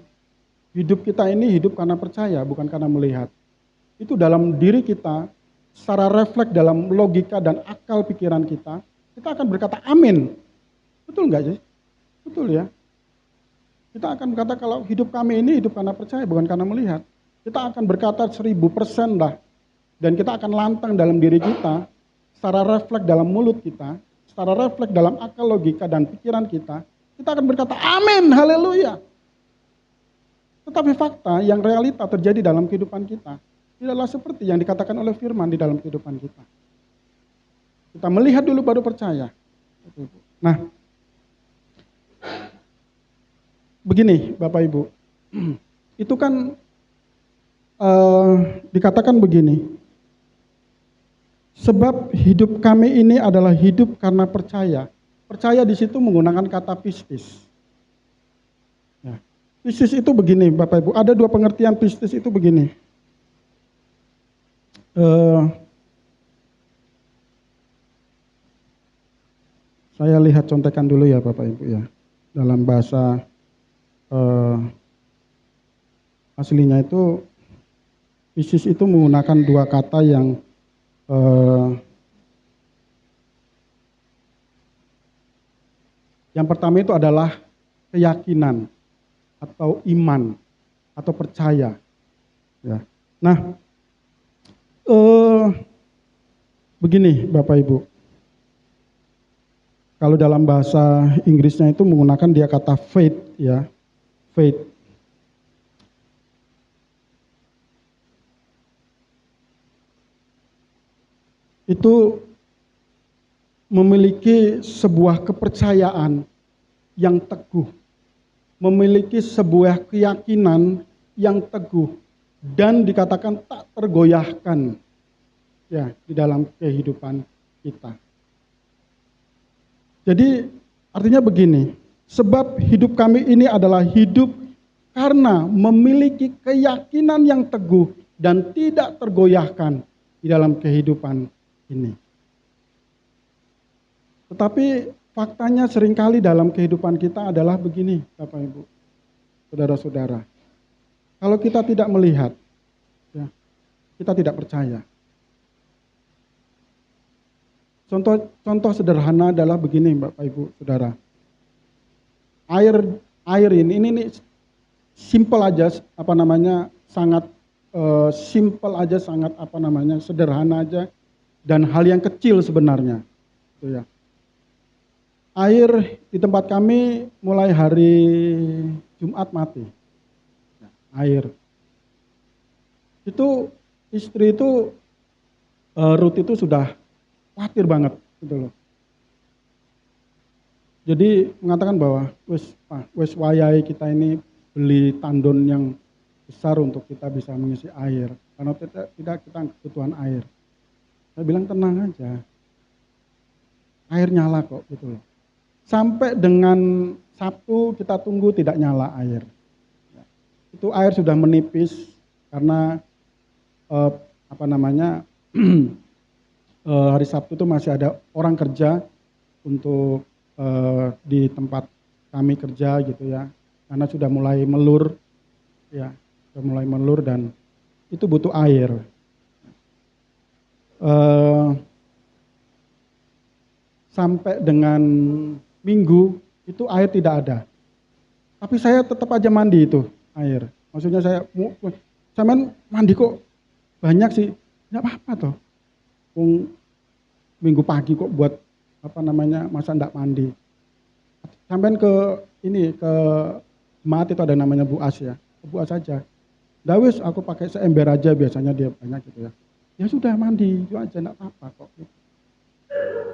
hidup kita ini hidup karena percaya, bukan karena melihat. Itu dalam diri kita, secara refleks dalam logika dan akal pikiran kita akan berkata amin. Betul nggak sih? Betul ya. Kita akan berkata kalau hidup kami ini hidup karena percaya, bukan karena melihat. Kita akan berkata 1000% lah. Dan kita akan lantang dalam diri kita, secara refleks dalam mulut kita, secara refleks dalam akal, logika, dan pikiran kita akan berkata amin, haleluya. Tetapi fakta yang realita terjadi dalam kehidupan kita tidaklah seperti yang dikatakan oleh firman di dalam kehidupan kita. Kita melihat dulu baru percaya. Nah, begini Bapak Ibu, itu kan dikatakan begini, sebab hidup kami ini adalah hidup karena percaya. Percaya di situ menggunakan kata pistis. Ya. Pistis itu begini Bapak Ibu, ada 2 pengertian pistis itu begini. Saya lihat contekan dulu ya Bapak Ibu ya. Dalam bahasa aslinya itu, pistis itu menggunakan 2 kata yang yang pertama itu adalah keyakinan atau iman atau percaya. Ya. Nah, begini Bapak Ibu, kalau dalam bahasa Inggrisnya itu menggunakan dia kata faith ya, faith. Itu memiliki sebuah kepercayaan yang teguh, memiliki sebuah keyakinan yang teguh dan dikatakan tak tergoyahkan ya di dalam kehidupan kita. Jadi artinya begini, sebab hidup kami ini adalah hidup karena memiliki keyakinan yang teguh dan tidak tergoyahkan di dalam kehidupan ini. Tetapi faktanya seringkali dalam kehidupan kita adalah begini, Bapak Ibu, saudara-saudara. Kalau kita tidak melihat, ya, kita tidak percaya. Contoh sederhana adalah begini, Bapak Ibu Saudara. Air ini simple aja, sangat simple aja, sangat sederhana aja, dan hal yang kecil sebenarnya. Gitu ya. Air di tempat kami mulai hari Jumat mati. Air. Itu istri itu Ruth itu sudah khawatir banget gitu loh. Jadi mengatakan bahwa wes wayai kita ini beli tandon yang besar untuk kita bisa mengisi air. Karena tidak kita kebutuhan air. Saya bilang tenang aja. Air nyala kok gitu loh. Sampai dengan Sabtu kita tunggu tidak nyala air. Itu air sudah menipis karena hari Sabtu itu masih ada orang kerja untuk di tempat kami kerja gitu ya. Karena sudah mulai melur ya, dan itu butuh air. Sampai dengan Minggu itu air tidak ada. Tapi saya tetap aja mandi itu air. Maksudnya saya mandi kok banyak sih. Enggak apa-apa toh. Minggu pagi kok buat masa enggak mandi. Sampai ke jemaat itu ada namanya Bu As ya. Bu As aja. Dawes aku pakai seember aja, biasanya dia banyak gitu ya. Ya sudah mandi itu aja, enggak apa-apa kok.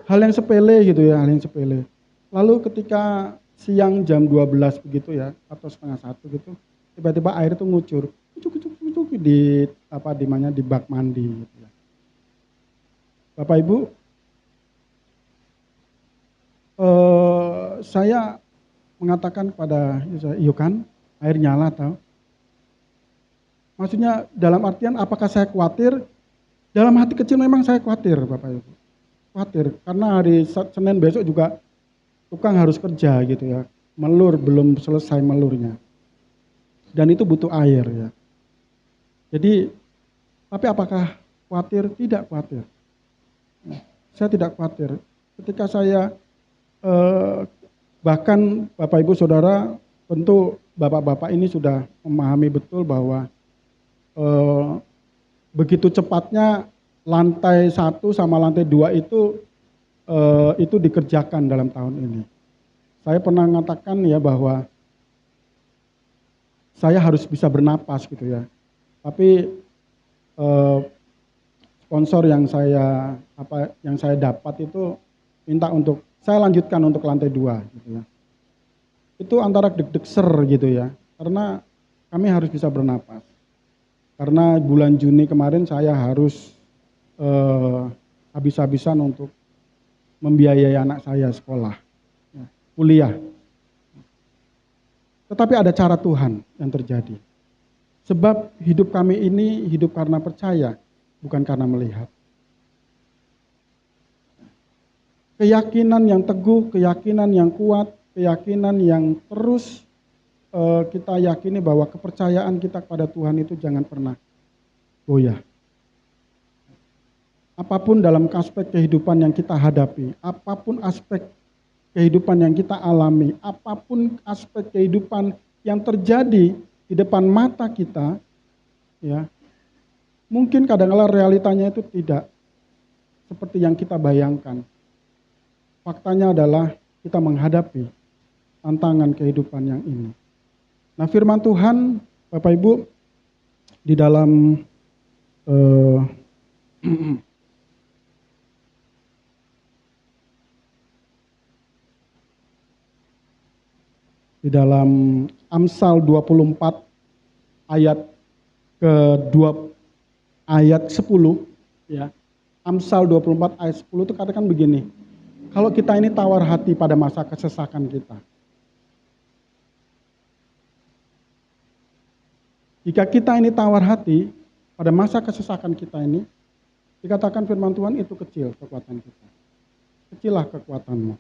Hal yang sepele gitu ya, hal yang sepele. Lalu ketika siang jam 12 begitu ya, atau setengah 1 gitu, tiba-tiba air itu ngucur, di bak mandi gitu ya. Bapak Ibu, saya mengatakan kepada yuk kan, air nyala tau. Maksudnya dalam artian apakah saya khawatir? Dalam hati kecil memang saya khawatir, Bapak Ibu. Khawatir, karena hari Senin besok juga tukang harus kerja gitu ya, melur belum selesai melurnya, dan itu butuh air ya. Jadi, tapi apakah khawatir? Tidak khawatir. Saya tidak khawatir. Ketika saya bahkan Bapak Ibu Saudara, tentu bapak-bapak ini sudah memahami betul bahwa begitu cepatnya lantai 1 sama lantai 2 itu dikerjakan dalam tahun ini. Saya pernah mengatakan ya bahwa saya harus bisa bernapas gitu ya. Tapi sponsor yang saya dapat itu minta untuk saya lanjutkan untuk lantai 2 gitu ya. Itu antara deg-deg ser gitu ya. Karena kami harus bisa bernapas. Karena bulan Juni kemarin saya harus habis-habisan untuk membiayai anak saya sekolah, kuliah. Tetapi ada cara Tuhan yang terjadi. Sebab hidup kami ini hidup karena percaya, bukan karena melihat. Keyakinan yang teguh, keyakinan yang kuat, keyakinan yang terus kita yakini bahwa kepercayaan kita kepada Tuhan itu jangan pernah goyah. Apapun dalam aspek kehidupan yang kita hadapi, apapun aspek kehidupan yang kita alami, apapun aspek kehidupan yang terjadi di depan mata kita, ya, mungkin kadang-kala realitanya itu tidak seperti yang kita bayangkan. Faktanya adalah kita menghadapi tantangan kehidupan yang ini. Nah, firman Tuhan, Bapak Ibu, di dalam di dalam Amsal 24 ayat ayat 10 ya. Amsal 24 ayat 10 itu katakan begini. Kalau kita ini tawar hati pada masa kesesakan kita. Jika kita ini tawar hati pada masa kesesakan kita ini, dikatakan firman Tuhan itu kecil kekuatan kita. Kecillah kekuatanmu.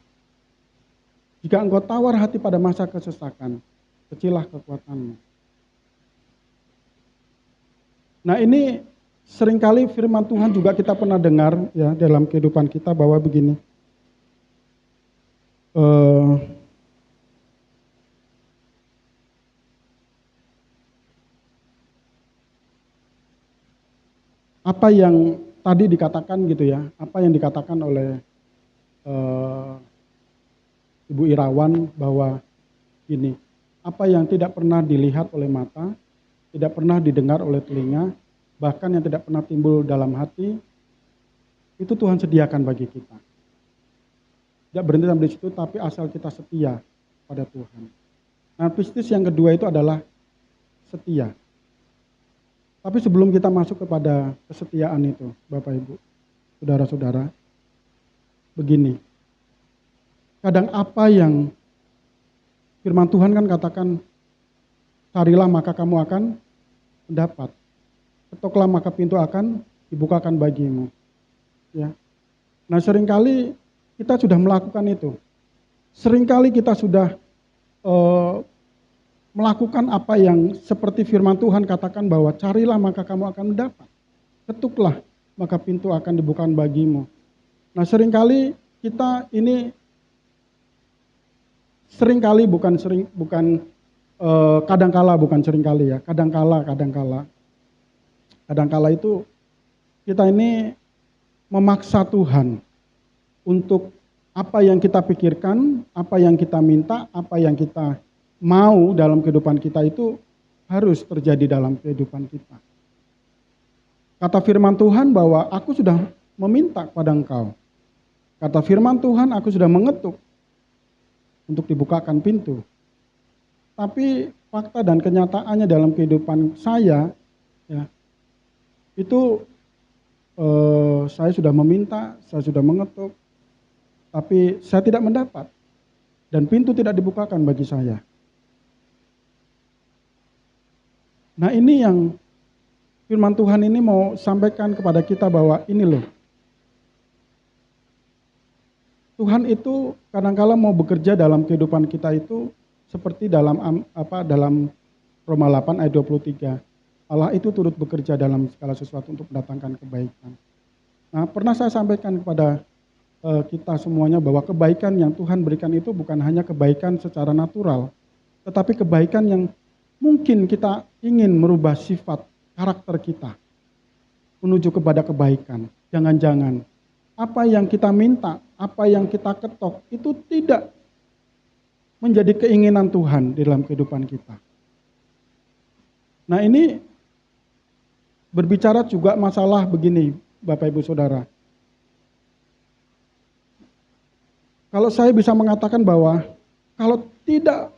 Jika engkau tawar hati pada masa kesesakan, kecillah kekuatanmu. Nah, ini seringkali firman Tuhan juga kita pernah dengar ya dalam kehidupan kita bahwa begini. Apa yang tadi dikatakan gitu ya, apa yang dikatakan oleh Ibu Irawan bahwa gini, apa yang tidak pernah dilihat oleh mata, tidak pernah didengar oleh telinga, bahkan yang tidak pernah timbul dalam hati, itu Tuhan sediakan bagi kita. Tidak berhenti sampai di situ, tapi asal kita setia pada Tuhan. Nah, pistis yang kedua itu adalah setia. Tapi sebelum kita masuk kepada kesetiaan itu, Bapak Ibu, saudara-saudara, begini. Kadang apa yang firman Tuhan kan katakan, carilah maka kamu akan mendapat. Ketoklah maka pintu akan dibukakan bagimu. Ya. Nah, seringkali kita sudah melakukan itu. Seringkali kita sudah melakukan apa yang seperti firman Tuhan katakan bahwa carilah maka kamu akan mendapat. Ketuklah maka pintu akan dibukakan bagimu. Nah, seringkali kita ini seringkali kadangkala bukan seringkali ya, kadangkala itu kita ini memaksa Tuhan untuk apa yang kita pikirkan, apa yang kita minta, apa yang kita mau dalam kehidupan kita itu harus terjadi dalam kehidupan kita. Kata firman Tuhan bahwa aku sudah meminta kepada engkau. Kata firman Tuhan aku sudah mengetuk untuk dibukakan pintu. Tapi fakta dan kenyataannya dalam kehidupan saya, ya, itu saya sudah meminta, saya sudah mengetuk, tapi saya tidak mendapat. Dan pintu tidak dibukakan bagi saya. Nah, ini yang firman Tuhan ini mau sampaikan kepada kita bahwa ini loh. Tuhan itu kadang-kala mau bekerja dalam kehidupan kita itu seperti dalam Roma 8 ayat 23. Allah itu turut bekerja dalam segala sesuatu untuk mendatangkan kebaikan. Nah, pernah saya sampaikan kepada kita semuanya bahwa kebaikan yang Tuhan berikan itu bukan hanya kebaikan secara natural, tetapi kebaikan yang mungkin kita ingin merubah sifat karakter kita menuju kepada kebaikan. Jangan-jangan apa yang kita minta, apa yang kita ketok itu tidak menjadi keinginan Tuhan di dalam kehidupan kita. Nah, ini berbicara juga masalah begini, Bapak Ibu Saudara. Kalau saya bisa mengatakan bahwa kalau tidak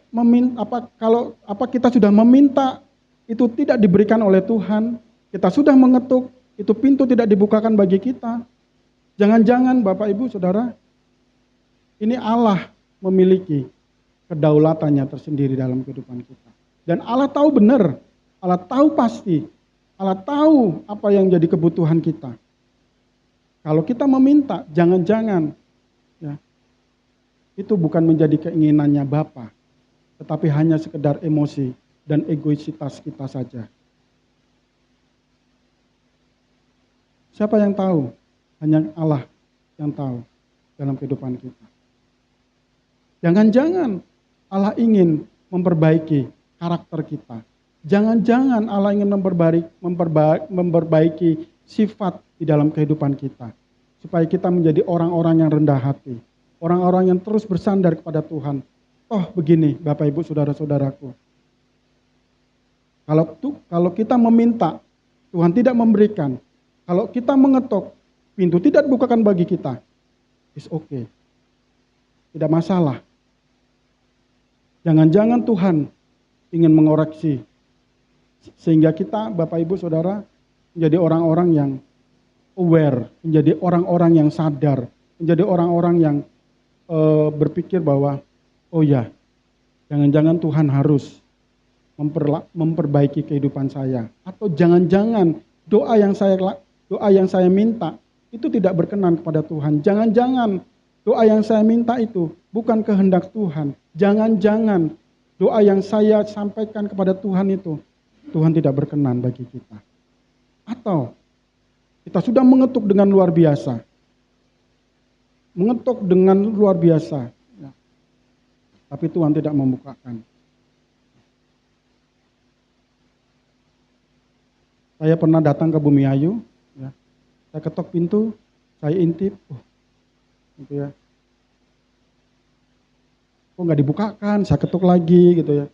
kalau kita sudah meminta itu tidak diberikan oleh Tuhan, kita sudah mengetuk, itu pintu tidak dibukakan bagi kita. Jangan-jangan Bapak Ibu Saudara, ini Allah memiliki kedaulatannya tersendiri dalam kehidupan kita. Dan Allah tahu benar, Allah tahu pasti, Allah tahu apa yang jadi kebutuhan kita. Kalau kita meminta, jangan-jangan ya, itu bukan menjadi keinginannya Bapa, tetapi hanya sekedar emosi dan egoisitas kita saja. Siapa yang tahu? Hanya Allah yang tahu dalam kehidupan kita. Jangan-jangan Allah ingin memperbaiki karakter kita. Jangan-jangan Allah ingin memperbaiki sifat di dalam kehidupan kita. Supaya kita menjadi orang-orang yang rendah hati. Orang-orang yang terus bersandar kepada Tuhan. Oh begini Bapak Ibu Saudara-saudaraku. Kalau kita meminta, Tuhan tidak memberikan. Kalau kita mengetok, pintu tidak dibukakan bagi kita. It's okay. Tidak masalah. Jangan-jangan Tuhan ingin mengoreksi. Sehingga kita, Bapak Ibu Saudara, menjadi orang-orang yang aware. Menjadi orang-orang yang sadar. Menjadi orang-orang yang berpikir bahwa, oh ya, jangan-jangan Tuhan harus memperbaiki kehidupan saya. Atau jangan-jangan doa yang saya minta, itu tidak berkenan kepada Tuhan. Jangan-jangan doa yang saya minta itu bukan kehendak Tuhan. Jangan-jangan doa yang saya sampaikan kepada Tuhan itu, Tuhan tidak berkenan bagi kita. Atau Kita sudah mengetuk dengan luar biasa. Mengetuk dengan luar biasa. Ya. Tapi Tuhan tidak membukakan. Saya pernah datang ke Bumi Ayu. Ya. Saya ketok pintu. Saya intip. Gitu ya. Kok nggak dibukakan? Saya ketuk lagi gitu ya.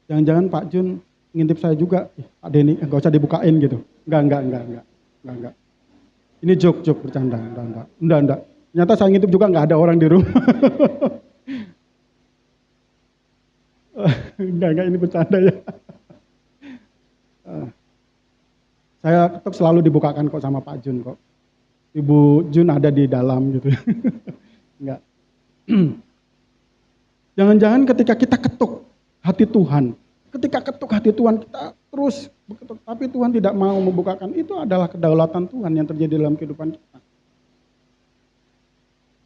Jangan-jangan Pak Jun ngintip saya juga. Pak Denny, nggak usah dibukain gitu. Enggak. Ini joke bercanda. Enggak. Ternyata saya ngintip juga nggak ada orang di rumah. Enggak, ini bercanda ya. Saya ketuk selalu dibukakan kok sama Pak Jun kok. Ibu Jun ada di dalam gitu. Enggak. Jangan-jangan ketika kita ketuk hati Tuhan, ketika ketuk hati Tuhan kita terus berketuk, tapi Tuhan tidak mau membukakan, itu adalah kedaulatan Tuhan yang terjadi dalam kehidupan kita.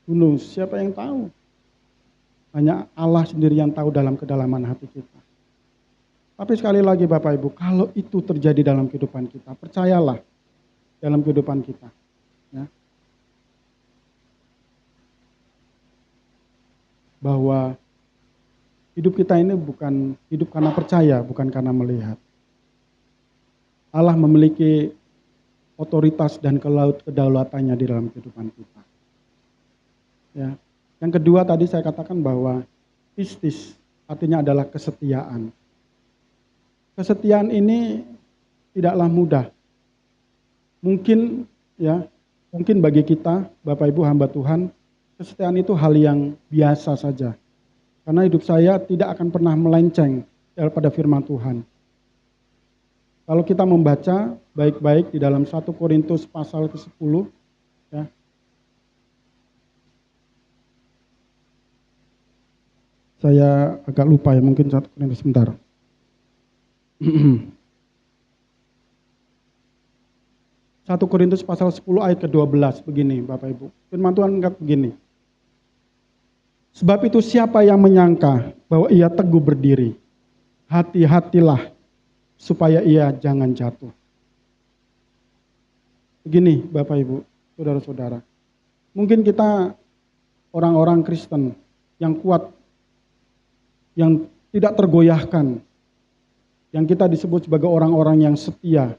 Dulu siapa yang tahu? Hanya Allah sendiri yang tahu dalam kedalaman hati kita. Tapi sekali lagi Bapak Ibu, kalau itu terjadi dalam kehidupan kita, percayalah dalam kehidupan kita. Ya, bahwa hidup kita ini bukan hidup karena percaya, bukan karena melihat. Allah memiliki otoritas dan kedaulatannya di dalam kehidupan kita. Ya. Yang kedua tadi saya katakan bahwa pistis artinya adalah kesetiaan. Kesetiaan ini tidaklah mudah. Mungkin bagi kita, Bapak Ibu hamba Tuhan, kesetiaan itu hal yang biasa saja. Karena hidup saya tidak akan pernah melenceng daripada firman Tuhan. Kalau kita membaca baik-baik di dalam 1 Korintus pasal ke-10, ya. Saya agak lupa ya, mungkin 1 Korintus sebentar. 1 Korintus pasal 10 ayat ke-12 begini Bapak Ibu. Firman Tuhan kata begini. Sebab itu siapa yang menyangka bahwa ia teguh berdiri, hati-hatilah supaya ia jangan jatuh. Begini Bapak Ibu, saudara-saudara. Mungkin kita orang-orang Kristen yang kuat, yang tidak tergoyahkan, yang kita disebut sebagai orang-orang yang setia.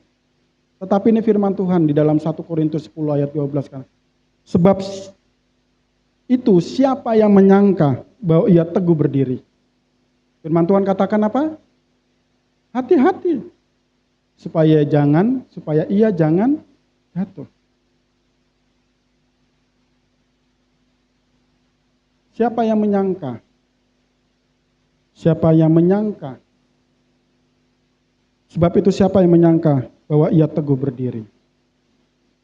Tetapi ini firman Tuhan di dalam 1 Korintus 10 ayat 12 kan. Sebab itu siapa yang menyangka bahwa ia teguh berdiri. Firman Tuhan katakan apa? Hati-hati. Supaya ia jangan jatuh. Siapa yang menyangka? Siapa yang menyangka? Sebab itu siapa yang menyangka bahwa ia teguh berdiri.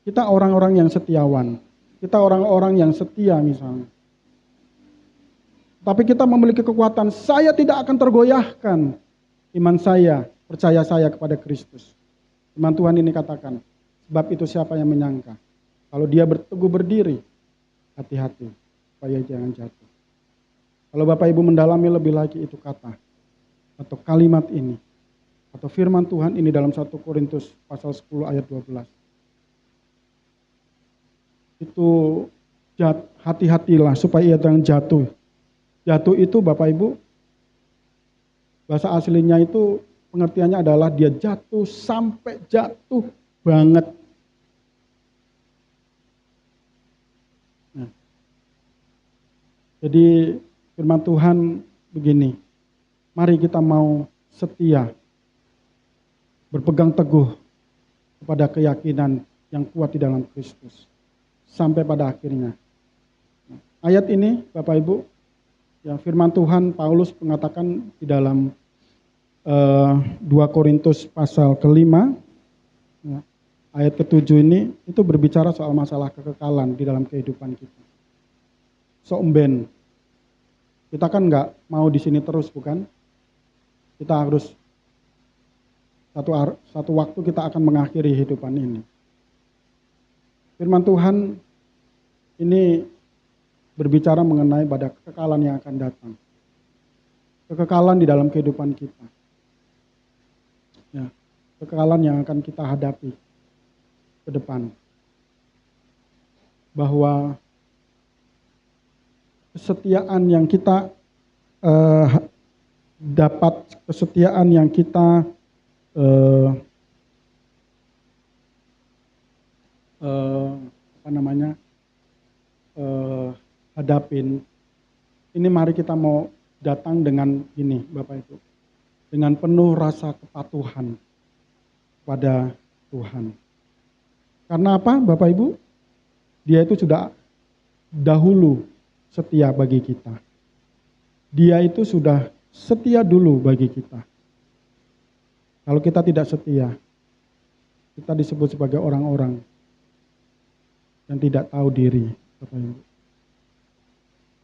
Kita orang-orang yang setiawan. Kita orang-orang yang setia misalnya. Tapi kita memiliki kekuatan, saya tidak akan tergoyahkan iman saya, percaya saya kepada Kristus. Firman Tuhan ini katakan, sebab itu siapa yang menyangka. Kalau dia teguh berdiri, hati-hati supaya jangan jatuh. Kalau Bapak Ibu mendalami lebih lagi itu kata atau kalimat ini atau firman Tuhan ini dalam 1 Korintus pasal 10 ayat 12. Itu hati-hatilah supaya ia jangan jatuh. Jatuh itu Bapak Ibu, bahasa aslinya itu pengertiannya adalah dia jatuh sampai jatuh banget. Nah, jadi firman Tuhan begini, mari kita mau setia, berpegang teguh kepada keyakinan yang kuat di dalam Kristus. Sampai pada akhirnya. Ayat ini Bapak Ibu, yang firman Tuhan Paulus mengatakan di dalam 2 Korintus pasal ke-5, ya, ayat ke-7 ini, itu berbicara soal masalah kekekalan di dalam kehidupan kita. Soemben, kita kan nggak mau di sini terus bukan? Kita harus satu waktu kita akan mengakhiri kehidupan ini. Firman Tuhan ini berbicara mengenai pada kekekalan yang akan datang. Kekekalan di dalam kehidupan kita. Ya, kekekalan yang akan kita hadapi. ke depan. Bahwa kesetiaan yang kita dapat, kesetiaan yang kita hadapin, ini mari kita mau datang dengan ini, Bapak Ibu, dengan penuh rasa kepatuhan pada Tuhan. Karena apa, Bapak Ibu? Dia itu sudah dahulu setia bagi kita. Dia itu sudah setia dulu bagi kita. Kalau kita tidak setia, kita disebut sebagai orang-orang yang tidak tahu diri, Bapak Ibu.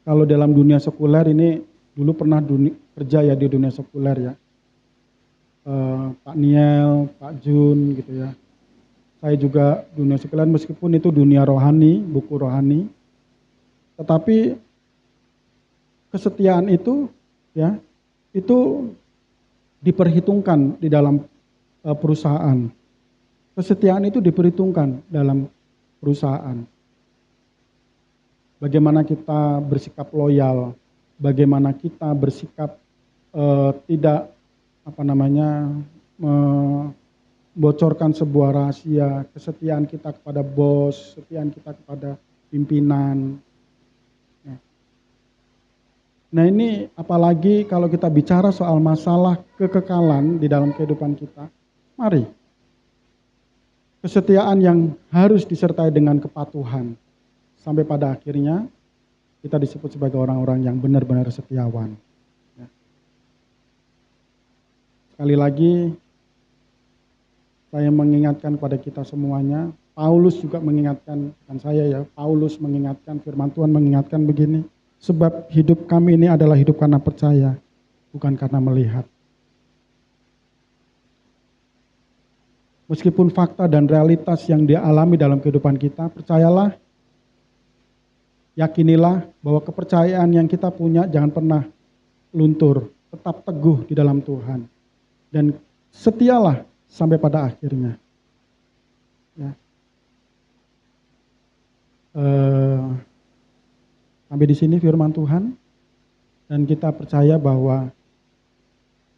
Kalau dalam dunia sekuler ini, dulu pernah kerja ya di dunia sekuler ya. Pak Niel, Pak Jun gitu ya. Saya juga dunia sekuler, meskipun itu dunia rohani, buku rohani. Tetapi kesetiaan itu ya, itu diperhitungkan di dalam perusahaan. Kesetiaan itu diperhitungkan dalam perusahaan. Bagaimana kita bersikap loyal, bagaimana kita bersikap tidak membocorkan sebuah rahasia, kesetiaan kita kepada bos, kesetiaan kita kepada pimpinan. Nah ini apalagi kalau kita bicara soal masalah kekekalan di dalam kehidupan kita, mari. Kesetiaan yang harus disertai dengan kepatuhan. Sampai pada akhirnya kita disebut sebagai orang-orang yang benar-benar setiawan. Sekali lagi saya mengingatkan kepada kita semuanya, Paulus juga mengingatkan, bukan saya ya, Paulus mengingatkan, firman Tuhan mengingatkan begini, sebab hidup kami ini adalah hidup karena percaya, bukan karena melihat. Meskipun fakta dan realitas yang dia alami dalam kehidupan kita, percayalah, yakinilah bahwa kepercayaan yang kita punya jangan pernah luntur, tetap teguh di dalam Tuhan. Dan setialah sampai pada akhirnya. Ya. Sampai di sini firman Tuhan, dan kita percaya bahwa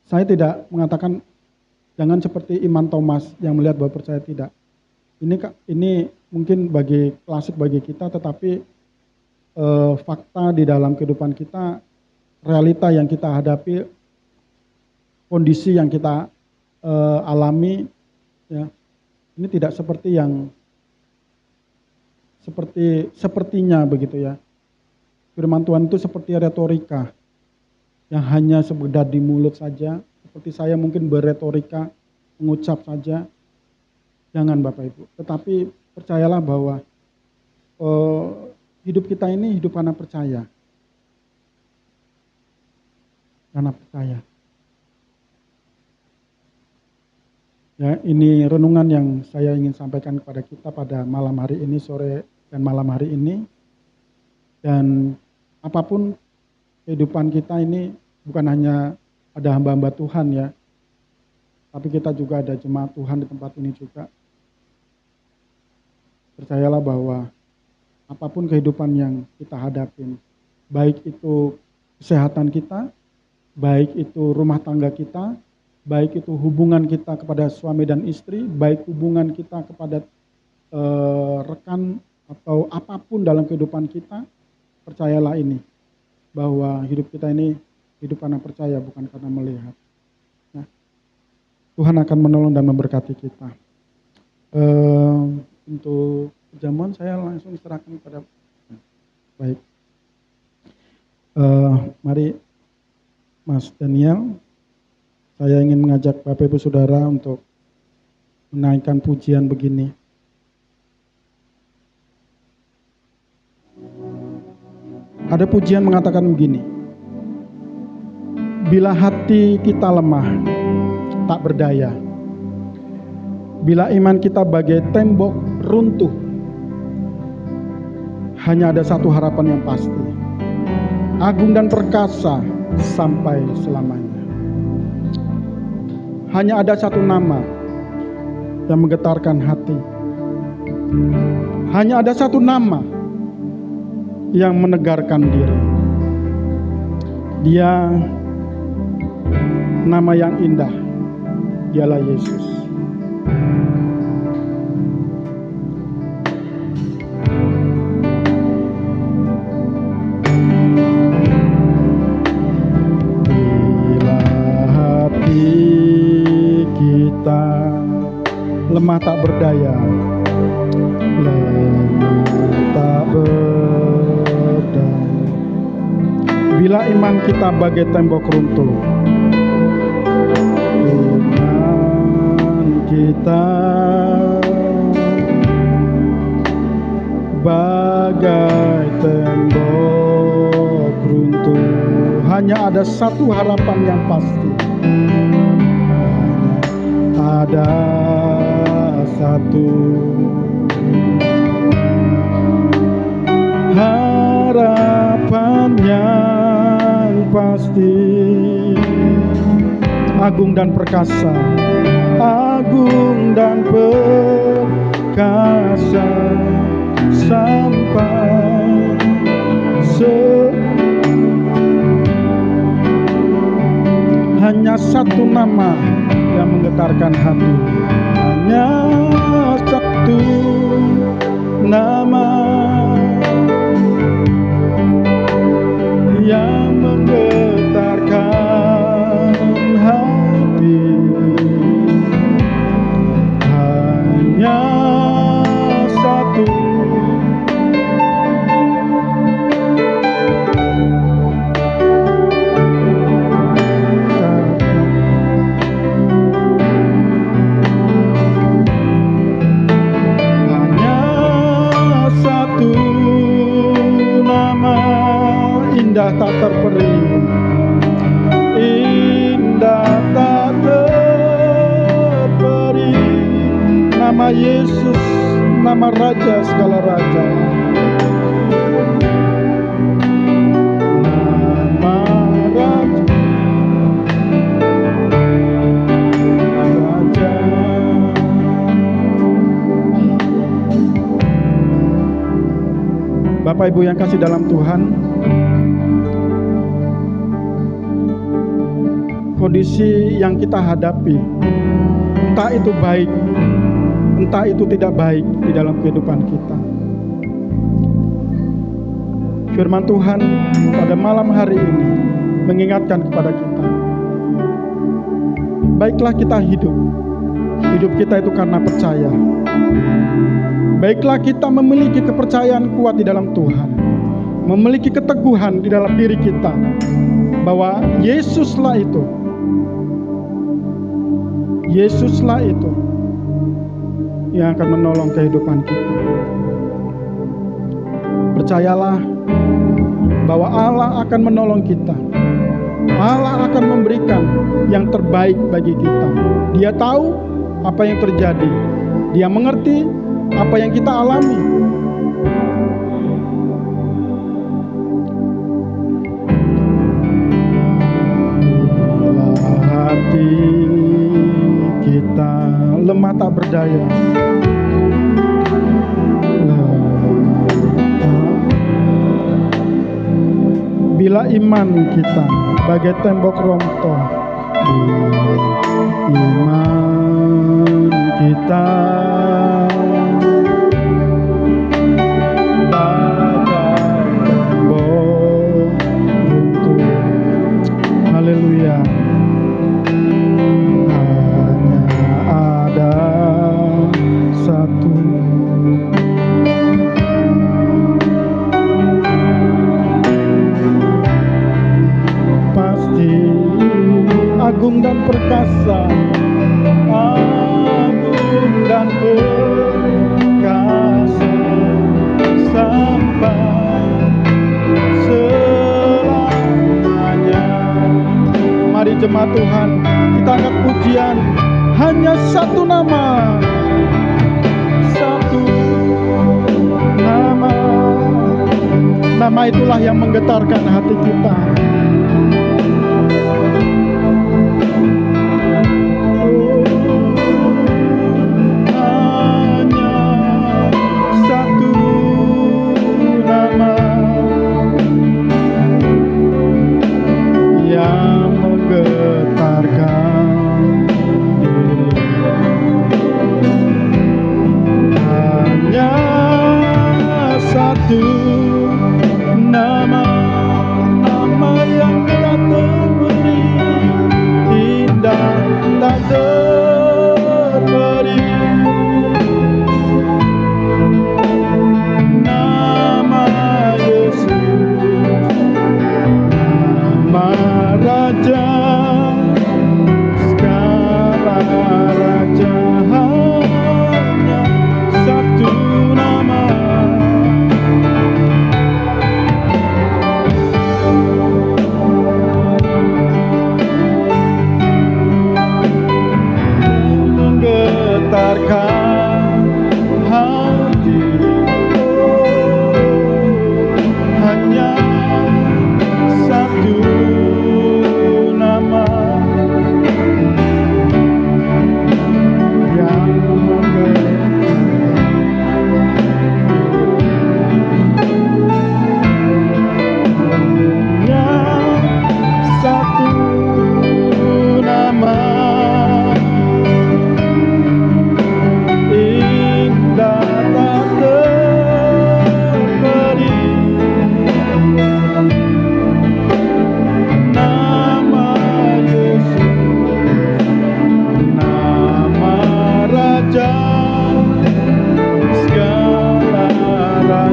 saya tidak mengatakan jangan seperti Iman Thomas yang melihat bahwa percaya tidak. Ini mungkin klasik bagi kita, tetapi fakta di dalam kehidupan kita, realita yang kita hadapi, kondisi yang kita alami, ya, ini tidak seperti yang sepertinya begitu ya. Firman Tuhan itu seperti retorika yang hanya sekedar di mulut saja, seperti saya mungkin berretorika, mengucap saja. Jangan Bapak Ibu, tetapi percayalah bahwa hidup kita ini hidup karena percaya. Karena percaya. Ya, ini renungan yang saya ingin sampaikan kepada kita pada malam hari ini, sore dan malam hari ini. Dan apapun kehidupan kita ini bukan hanya ada hamba-hamba Tuhan ya, tapi kita juga ada jemaat Tuhan di tempat ini juga. Percayalah bahwa apapun kehidupan yang kita hadapin, baik itu kesehatan kita, baik itu rumah tangga kita, baik itu hubungan kita kepada suami dan istri, baik hubungan kita kepada rekan atau apapun dalam kehidupan kita, percayalah ini, bahwa hidup kita ini hidup karena percaya, bukan karena melihat. Nah, Tuhan akan menolong dan memberkati kita. Untuk perjamuan saya langsung serahkan kepada baik. Mari Mas Daniel, saya ingin mengajak Bapak Ibu Saudara untuk menaikkan pujian begini. Ada pujian mengatakan begini, bila hati kita lemah, tak berdaya, bila iman kita bagai tembok runtuh, hanya ada satu harapan yang pasti, agung dan perkasa sampai selamanya. Hanya ada satu nama yang menggetarkan hati, Hanya ada satu nama yang menegarkan diri. Dia nama yang indah. Dialah Yesus. Bila hati kita lemah tak berdaya, tak berdaya. Bila iman kita bagai tembok runtuh, iman kita bagai tembok runtuh. Hanya ada satu harapan yang pasti. Hanya ada satu harapan yang pasti. Agung dan perkasa, agung dan perkasa, sampai hanya satu nama yang menggetarkan hati. Hanya satu nama yang menggetarkan hati. Hanya satu. Indah tak terperi, indah tak terperi. Nama Yesus, nama Raja segala raja. Nama Raja, Raja. Bapak Ibu yang kasih dalam Tuhan, kondisi yang kita hadapi, entah itu baik, entah itu tidak baik di dalam kehidupan kita. Firman Tuhan pada malam hari ini mengingatkan kepada kita, baiklah kita hidup kita itu karena percaya. Baiklah kita memiliki kepercayaan kuat di dalam Tuhan, memiliki keteguhan di dalam diri kita, bahwa Yesuslah itu yang akan menolong kehidupan kita. Percayalah bahwa Allah akan menolong kita. Allah akan memberikan yang terbaik bagi kita. Dia tahu apa yang terjadi. Dia mengerti apa yang kita alami. Bila hati kita lemah tak berdaya, bila iman kita bagai tembok runtuh, iman kita bagai tembok runtuh. Haleluya. Satu pasti, agung dan perkasa, agung dan perkasa, sampai selamanya. Mari jemaat Tuhan, kita angkat pujian. Hanya satu nama, satu nama. Nama itulah yang menggetarkan hati kita. Hanya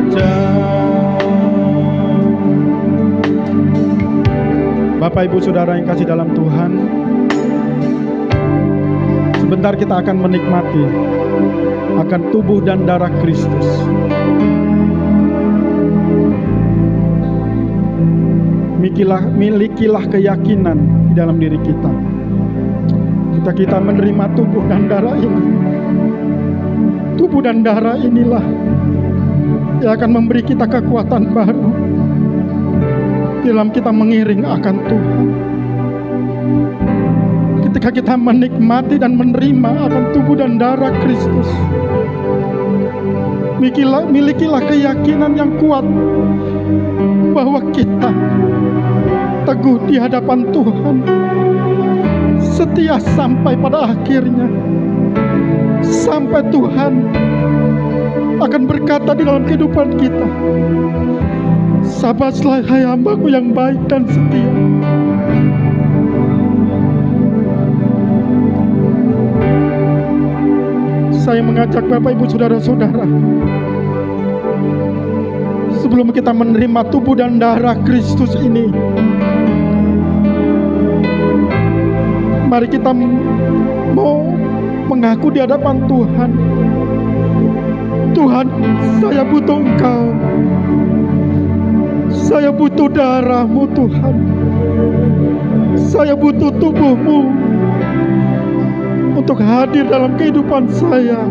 saja. Bapak Ibu Saudara yang kasih dalam Tuhan, sebentar kita akan menikmati akan tubuh dan darah Kristus. Milikilah keyakinan di dalam diri kita. Kita menerima tubuh dan darah ini. Tubuh dan darah inilah yang akan memberi kita kekuatan baru dalam kita mengiring akan Tuhan. Ketika kita menikmati dan menerima akan tubuh dan darah Kristus, milikilah keyakinan yang kuat bahwa kita teguh di hadapan Tuhan, setia sampai pada akhirnya, sampai Tuhan akan berkata di dalam kehidupan kita, "Sabarlah hai hamba-Ku yang baik dan setia." Saya mengajak Bapak Ibu Saudara-saudara, sebelum kita menerima tubuh dan darah Kristus ini, mari kita mau mengaku di hadapan Tuhan, "Tuhan, saya butuh Engkau. Saya butuh darah-Mu Tuhan. Saya butuh tubuh-Mu untuk hadir dalam kehidupan saya,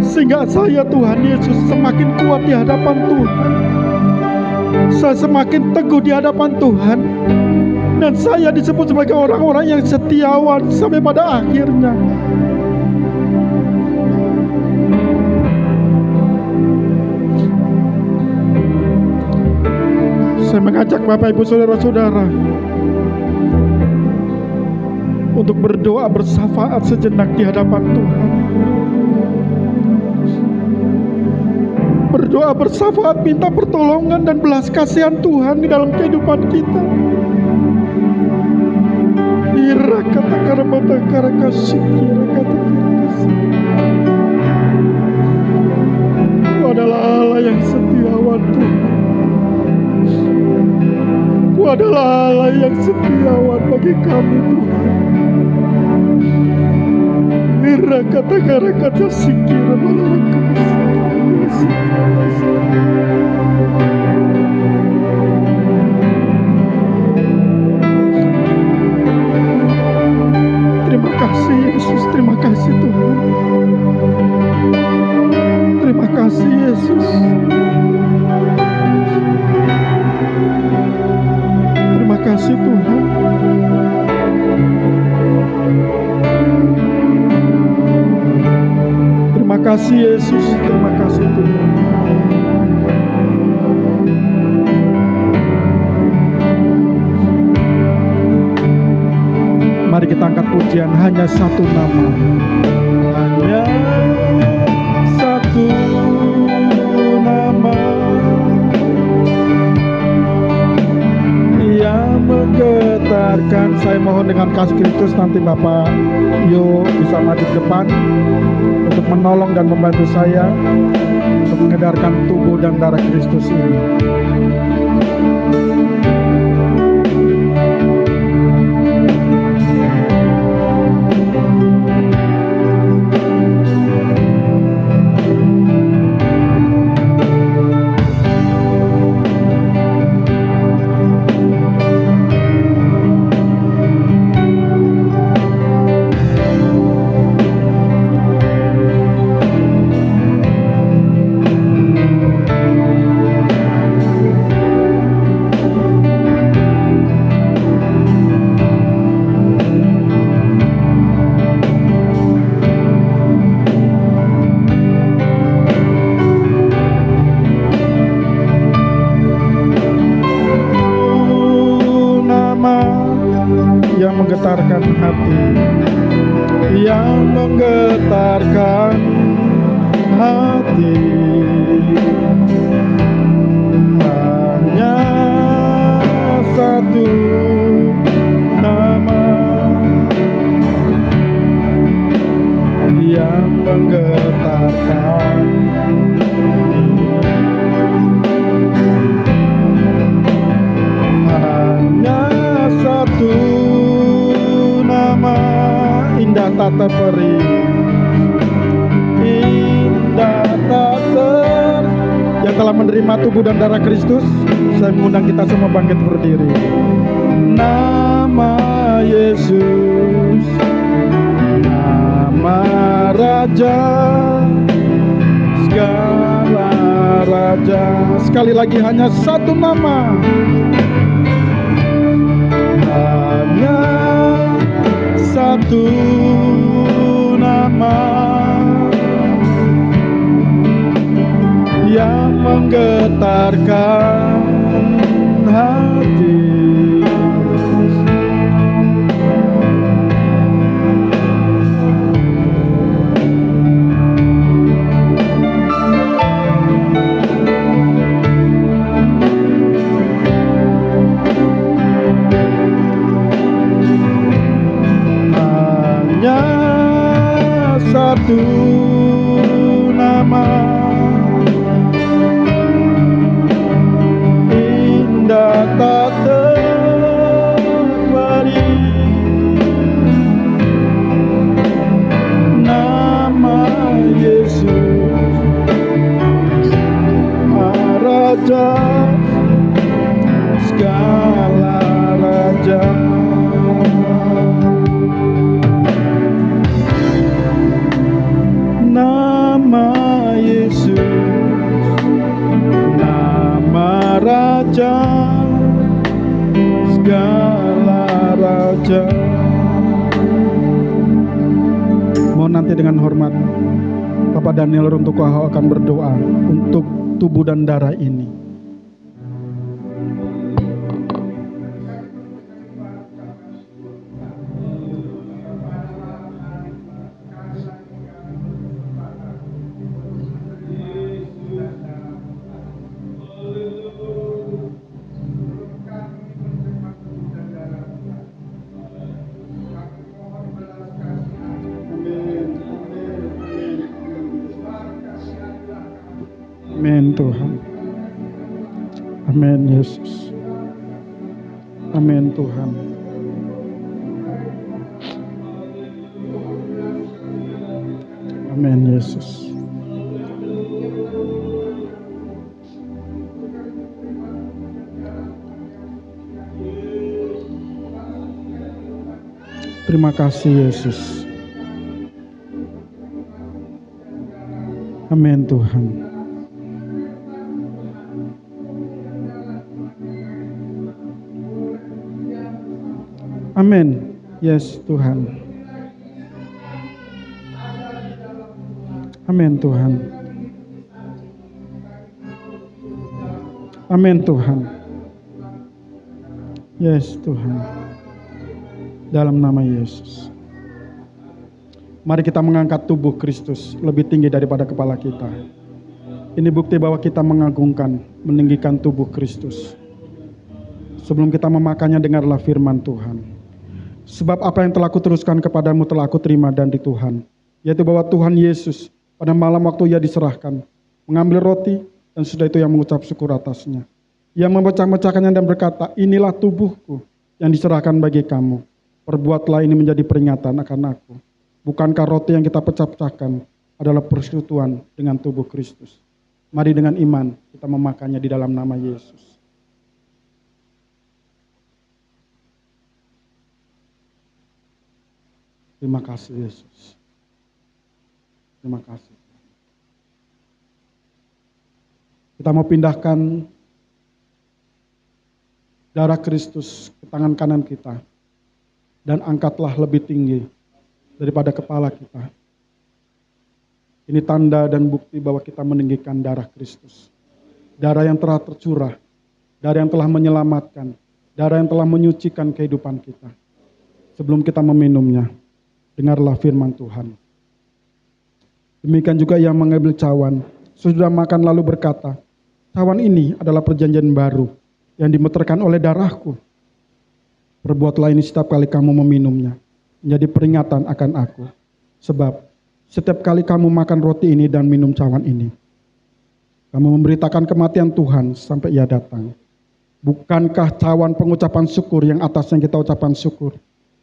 sehingga saya, Tuhan Yesus, semakin kuat di hadapan Tuhan. Saya semakin teguh di hadapan Tuhan, dan saya disebut sebagai orang-orang yang setiawan sampai pada akhirnya." Saya mengajak Bapak Ibu Saudara-saudara untuk berdoa bersafaat sejenak di hadapan Tuhan. Berdoa bersafaat, minta pertolongan dan belas kasihan Tuhan di dalam kehidupan kita. Ira kata karamata karakasi, ira kata karakasi. Ku adalah Allah yang setiawan Tuhan. Ku adalah Allah yang setiawan bagi kami Tuhan. Ira kata karakata sikira malalakasi. Terima kasih Yesus, terima kasih Tuhan. Terima kasih Yesus. Terima kasih Tuhan. Terima kasih Yesus, terima kasih Tuhan. Mari kita angkat pujian, hanya satu nama. Hanya satu nama yang menggetarkan. Saya mohon dengan kasih Kristus nanti Bapak Yo bisa maju ke depan untuk menolong dan membantu saya untuk mengedarkan tubuh dan darah Kristus ini. Menggetarkan hati, yang menggetarkan hati, hanya satu nama yang menggetarkan hati. telah menerima tubuh dan darah Kristus, saya mengundang kita semua bangkit berdiri. Nama Yesus, nama Raja, segala Raja. Sekali lagi hanya satu nama, hanya satu nama yang menggetarkan hati. Hanya satu nama, indah tak terperi, nama Yesus, Raja, segala Raja. Nama Yesus, nama Raja, segala Raja. Mohon nanti dengan hormat Bapak Daniel untuk akan berdoa untuk tubuh dan darah ini. Amin Tuhan. Amin Yesus. Amin Tuhan. Amin Yesus. Terima kasih Yesus. Amin Tuhan. Amin. Yes Tuhan. Amin Tuhan. Amin Tuhan. Yes Tuhan. Dalam nama Yesus. Mari kita mengangkat tubuh Kristus lebih tinggi daripada kepala kita. Ini bukti bahwa kita mengagungkan, meninggikan tubuh Kristus. Sebelum kita memakannya, dengarlah firman Tuhan. Sebab apa yang telah kuteruskan kepadamu telah aku terima dari Tuhan, yaitu bahwa Tuhan Yesus pada malam waktu ia diserahkan, mengambil roti dan sudah itu yang mengucap syukur atasnya. Ia memecah-mecahkannya dan berkata, inilah tubuhku yang diserahkan bagi kamu. Perbuatlah ini menjadi peringatan akan aku. Bukankah roti yang kita pecah-pecahkan adalah persekutuan dengan tubuh Kristus? Mari dengan iman kita memakannya di dalam nama Yesus. Terima kasih Yesus. Terima kasih. Kita mau pindahkan darah Kristus ke tangan kanan kita. Dan angkatlah lebih tinggi daripada kepala kita. Ini tanda dan bukti bahwa kita meninggikan darah Kristus. Darah yang telah tercurah. Darah yang telah menyelamatkan. Darah yang telah menyucikan kehidupan kita. Sebelum kita meminumnya, dengarlah firman Tuhan. Demikian juga ia mengambil cawan, sesudah makan lalu berkata, cawan ini adalah perjanjian baru yang dimeterkan oleh darahku. Perbuatlah ini setiap kali kamu meminumnya, menjadi peringatan akan aku. Sebab setiap kali kamu makan roti ini dan minum cawan ini, kamu memberitakan kematian Tuhan sampai ia datang. Bukankah cawan pengucapan syukur yang atasnya kita ucapan syukur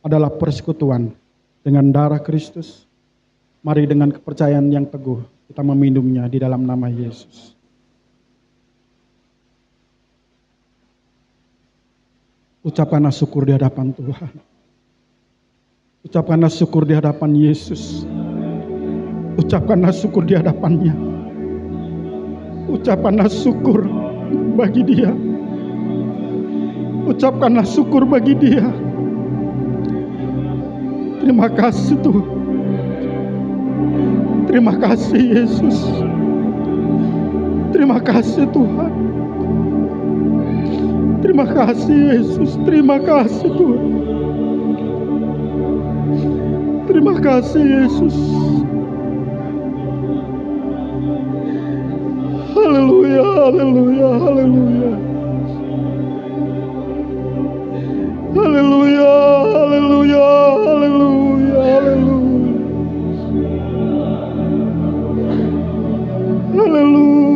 adalah persekutuan dengan darah Kristus? Mari dengan kepercayaan yang teguh kita meminumnya di dalam nama Yesus. Ucapkanlah syukur di hadapan Tuhan. Ucapkanlah syukur di hadapan Yesus. Ucapkanlah syukur di hadapannya. Ucapkanlah syukur bagi Dia. Ucapkanlah syukur bagi Dia. Terima kasih Tuhan. Terima kasih Yesus. Terima kasih Tuhan. Terima kasih Yesus. Terima kasih Tuhan. Terima kasih Yesus. Haleluya, haleluya, haleluya. Haleluya, haleluya, haleluya, haleluya. Haleluya.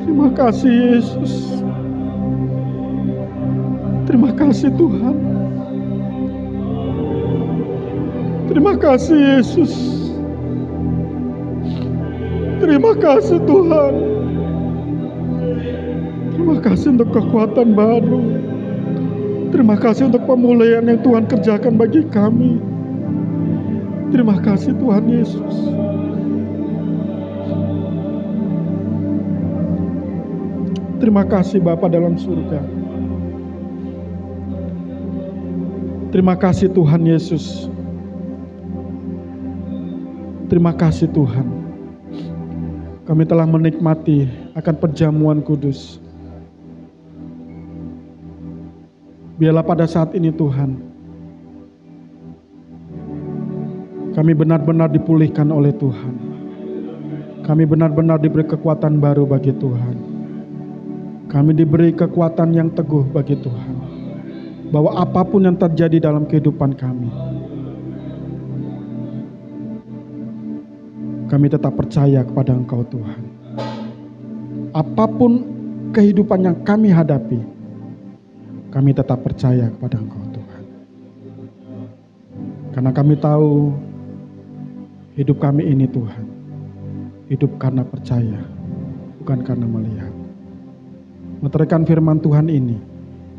Terima kasih Yesus. Terima kasih Tuhan. Terima kasih Yesus. Terima kasih Tuhan. Terima kasih untuk kekuatan baru. Terima kasih untuk pemulihan yang Tuhan kerjakan bagi kami. Terima kasih Tuhan Yesus. Terima kasih Bapa dalam surga. Terima kasih Tuhan Yesus. Terima kasih Tuhan. Kami telah menikmati akan perjamuan kudus. Biarlah pada saat ini Tuhan, kami benar-benar dipulihkan oleh Tuhan. Kami benar-benar diberi kekuatan baru bagi Tuhan. Kami diberi kekuatan yang teguh bagi Tuhan. Bahwa apapun yang terjadi dalam kehidupan kami tetap percaya kepada Engkau Tuhan. Apapun kehidupan yang kami hadapi, kami tetap percaya kepada Engkau Tuhan. Karena kami tahu hidup kami ini Tuhan, hidup karena percaya, bukan karena melihat. Meteraikan firman Tuhan ini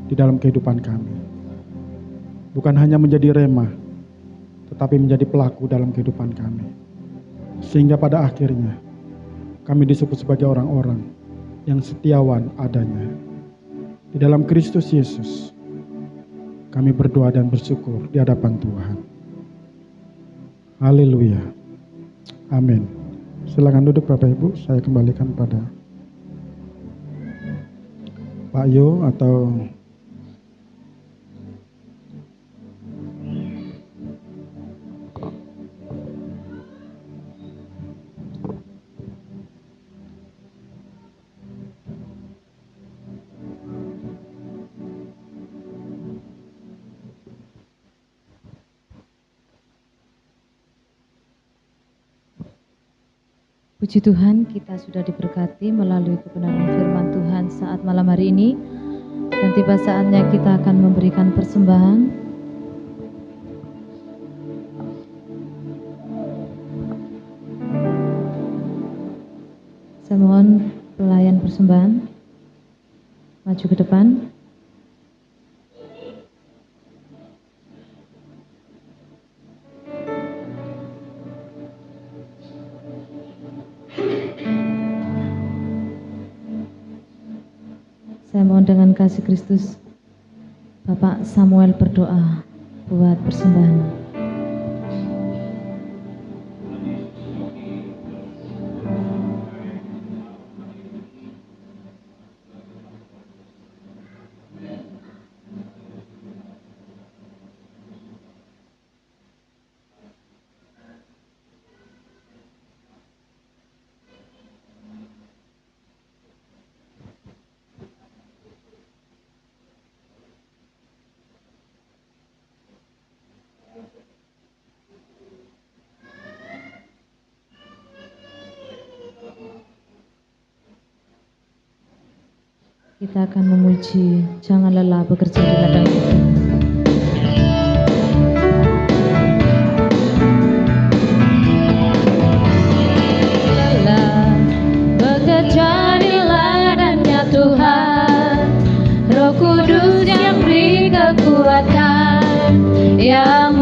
di dalam kehidupan kami. Bukan hanya menjadi rema, tetapi menjadi pelaku dalam kehidupan kami. Sehingga pada akhirnya kami disebut sebagai orang-orang yang setiawan adanya. Di dalam Kristus Yesus, kami berdoa dan bersyukur di hadapan Tuhan. Haleluya. Amin. Silakan duduk Bapak Ibu, saya kembalikan pada Pak Yo atau Puji Tuhan, kita sudah diberkati melalui kebenaran firman Tuhan saat malam hari ini. Dan tiba saatnya kita akan memberikan persembahan. Saya mohon pelayan persembahan maju ke depan. Saya mohon dengan kasih Kristus, Bapak Samuel berdoa buat persembahan. Kita akan memuji, jangan lelah bekerja di ladang itu. La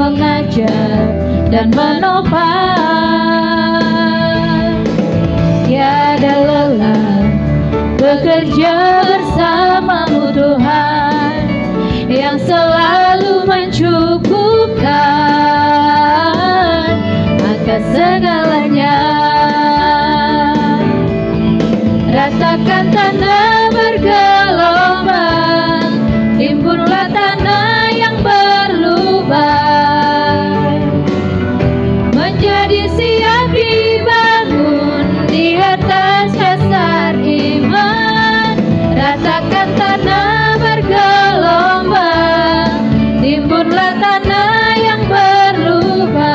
mengajar dan menopang. Tiada lelah bekerja bersamamu Tuhan, yang selalu mencukupkan akan segalanya. Ratakan tanah bergelombang, timbunlah tanah yang berlubang, menjadi siap dibangun di atas dasar iman. Ratakan tanah bergelombang, timbunlah tanah yang berlubang,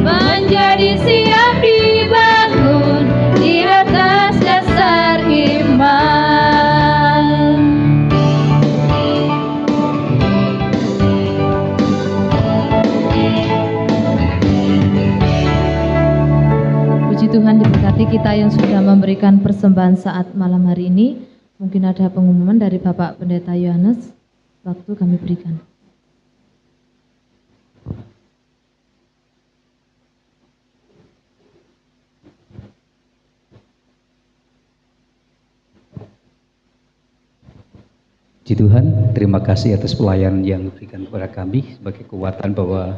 menjadi siap dibangun di atas dasar iman. Puji Tuhan, diberkati kita yang sudah memberikan persembahan saat malam hari ini. Mungkin ada pengumuman dari Bapak Pendeta Yohanes, waktu kami berikan. Puji Tuhan, terima kasih atas pelayanan yang diberikan kepada kami sebagai kekuatan bahwa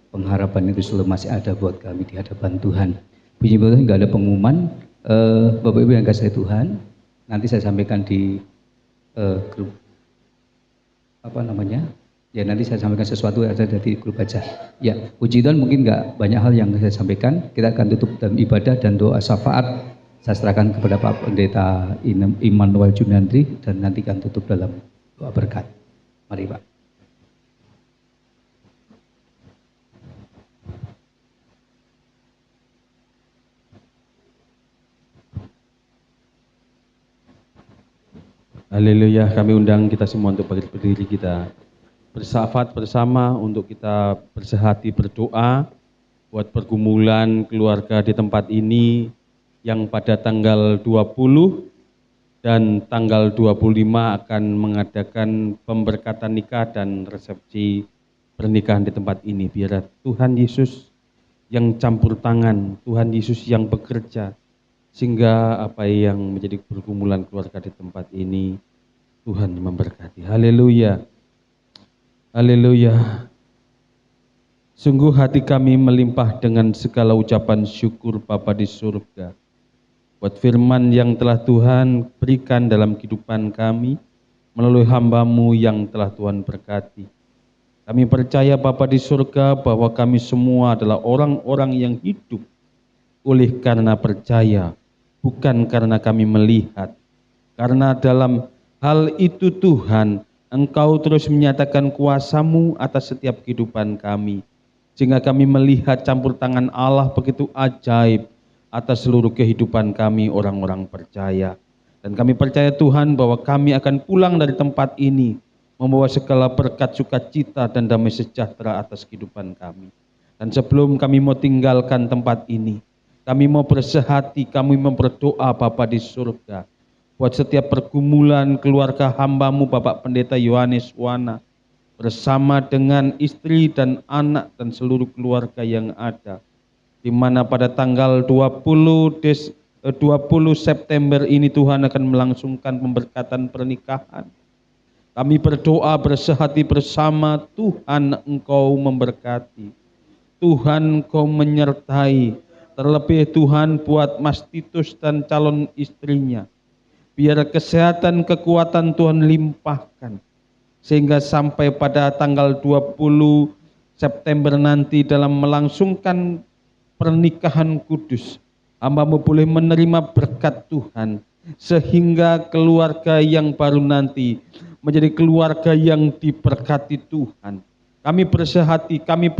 pengharapan itu selalu masih ada buat kami di hadapan Tuhan. Puji Tuhan, nggak ada pengumuman. Bapak Ibu yang kasih Tuhan, nanti saya sampaikan di grup ya nanti saya sampaikan sesuatu yang ada di grup aja. Ya, puji Tuhan, mungkin nggak banyak hal yang saya sampaikan. Kita akan tutup dalam ibadah dan doa syafaat. Saya serahkan kepada Pak Pendeta Immanuel Junandri dan nanti akan tutup dalam doa berkat. Mari Pak. Haleluya, kami undang kita semua untuk berdiri, kita bersyafaat bersama untuk kita bersehati berdoa buat pergumulan keluarga di tempat ini yang pada tanggal 20 dan tanggal 25 akan mengadakan pemberkatan nikah dan resepsi pernikahan di tempat ini. Biar Tuhan Yesus yang campur tangan, Tuhan Yesus yang bekerja, sehingga apa yang menjadi pergumulan keluarga di tempat ini Tuhan memberkati. Haleluya. Haleluya. Sungguh hati kami melimpah dengan segala ucapan syukur Bapa di surga buat firman yang telah Tuhan berikan dalam kehidupan kami melalui hamba-Mu yang telah Tuhan berkati. Kami percaya Bapa di surga bahwa kami semua adalah orang-orang yang hidup oleh karena percaya, bukan karena kami melihat. Karena dalam hal itu Tuhan, Engkau terus menyatakan kuasa-Mu atas setiap kehidupan kami. Sehingga kami melihat campur tangan Allah begitu ajaib atas seluruh kehidupan kami orang-orang percaya. Dan kami percaya Tuhan bahwa kami akan pulang dari tempat ini membawa segala berkat sukacita dan damai sejahtera atas kehidupan kami. Dan sebelum kami mau tinggalkan tempat ini, kami mau bersehati, kami mau berdoa Bapa di surga buat setiap pergumulan keluarga hamba-Mu Bapak Pendeta Yohanes Wana bersama dengan istri dan anak dan seluruh keluarga yang ada, di mana pada tanggal 20 September ini Tuhan akan melangsungkan pemberkatan pernikahan. Kami berdoa bersehati bersama, Tuhan Engkau memberkati, Tuhan Engkau menyertai, terlebih Tuhan buat Mas Titus dan calon istrinya. Biar kesehatan, kekuatan Tuhan limpahkan, sehingga sampai pada tanggal 20 September nanti dalam melangsungkan pernikahan kudus, hamba-Mu boleh menerima berkat Tuhan, sehingga keluarga yang baru nanti menjadi keluarga yang diberkati Tuhan. Kami bersehati, kami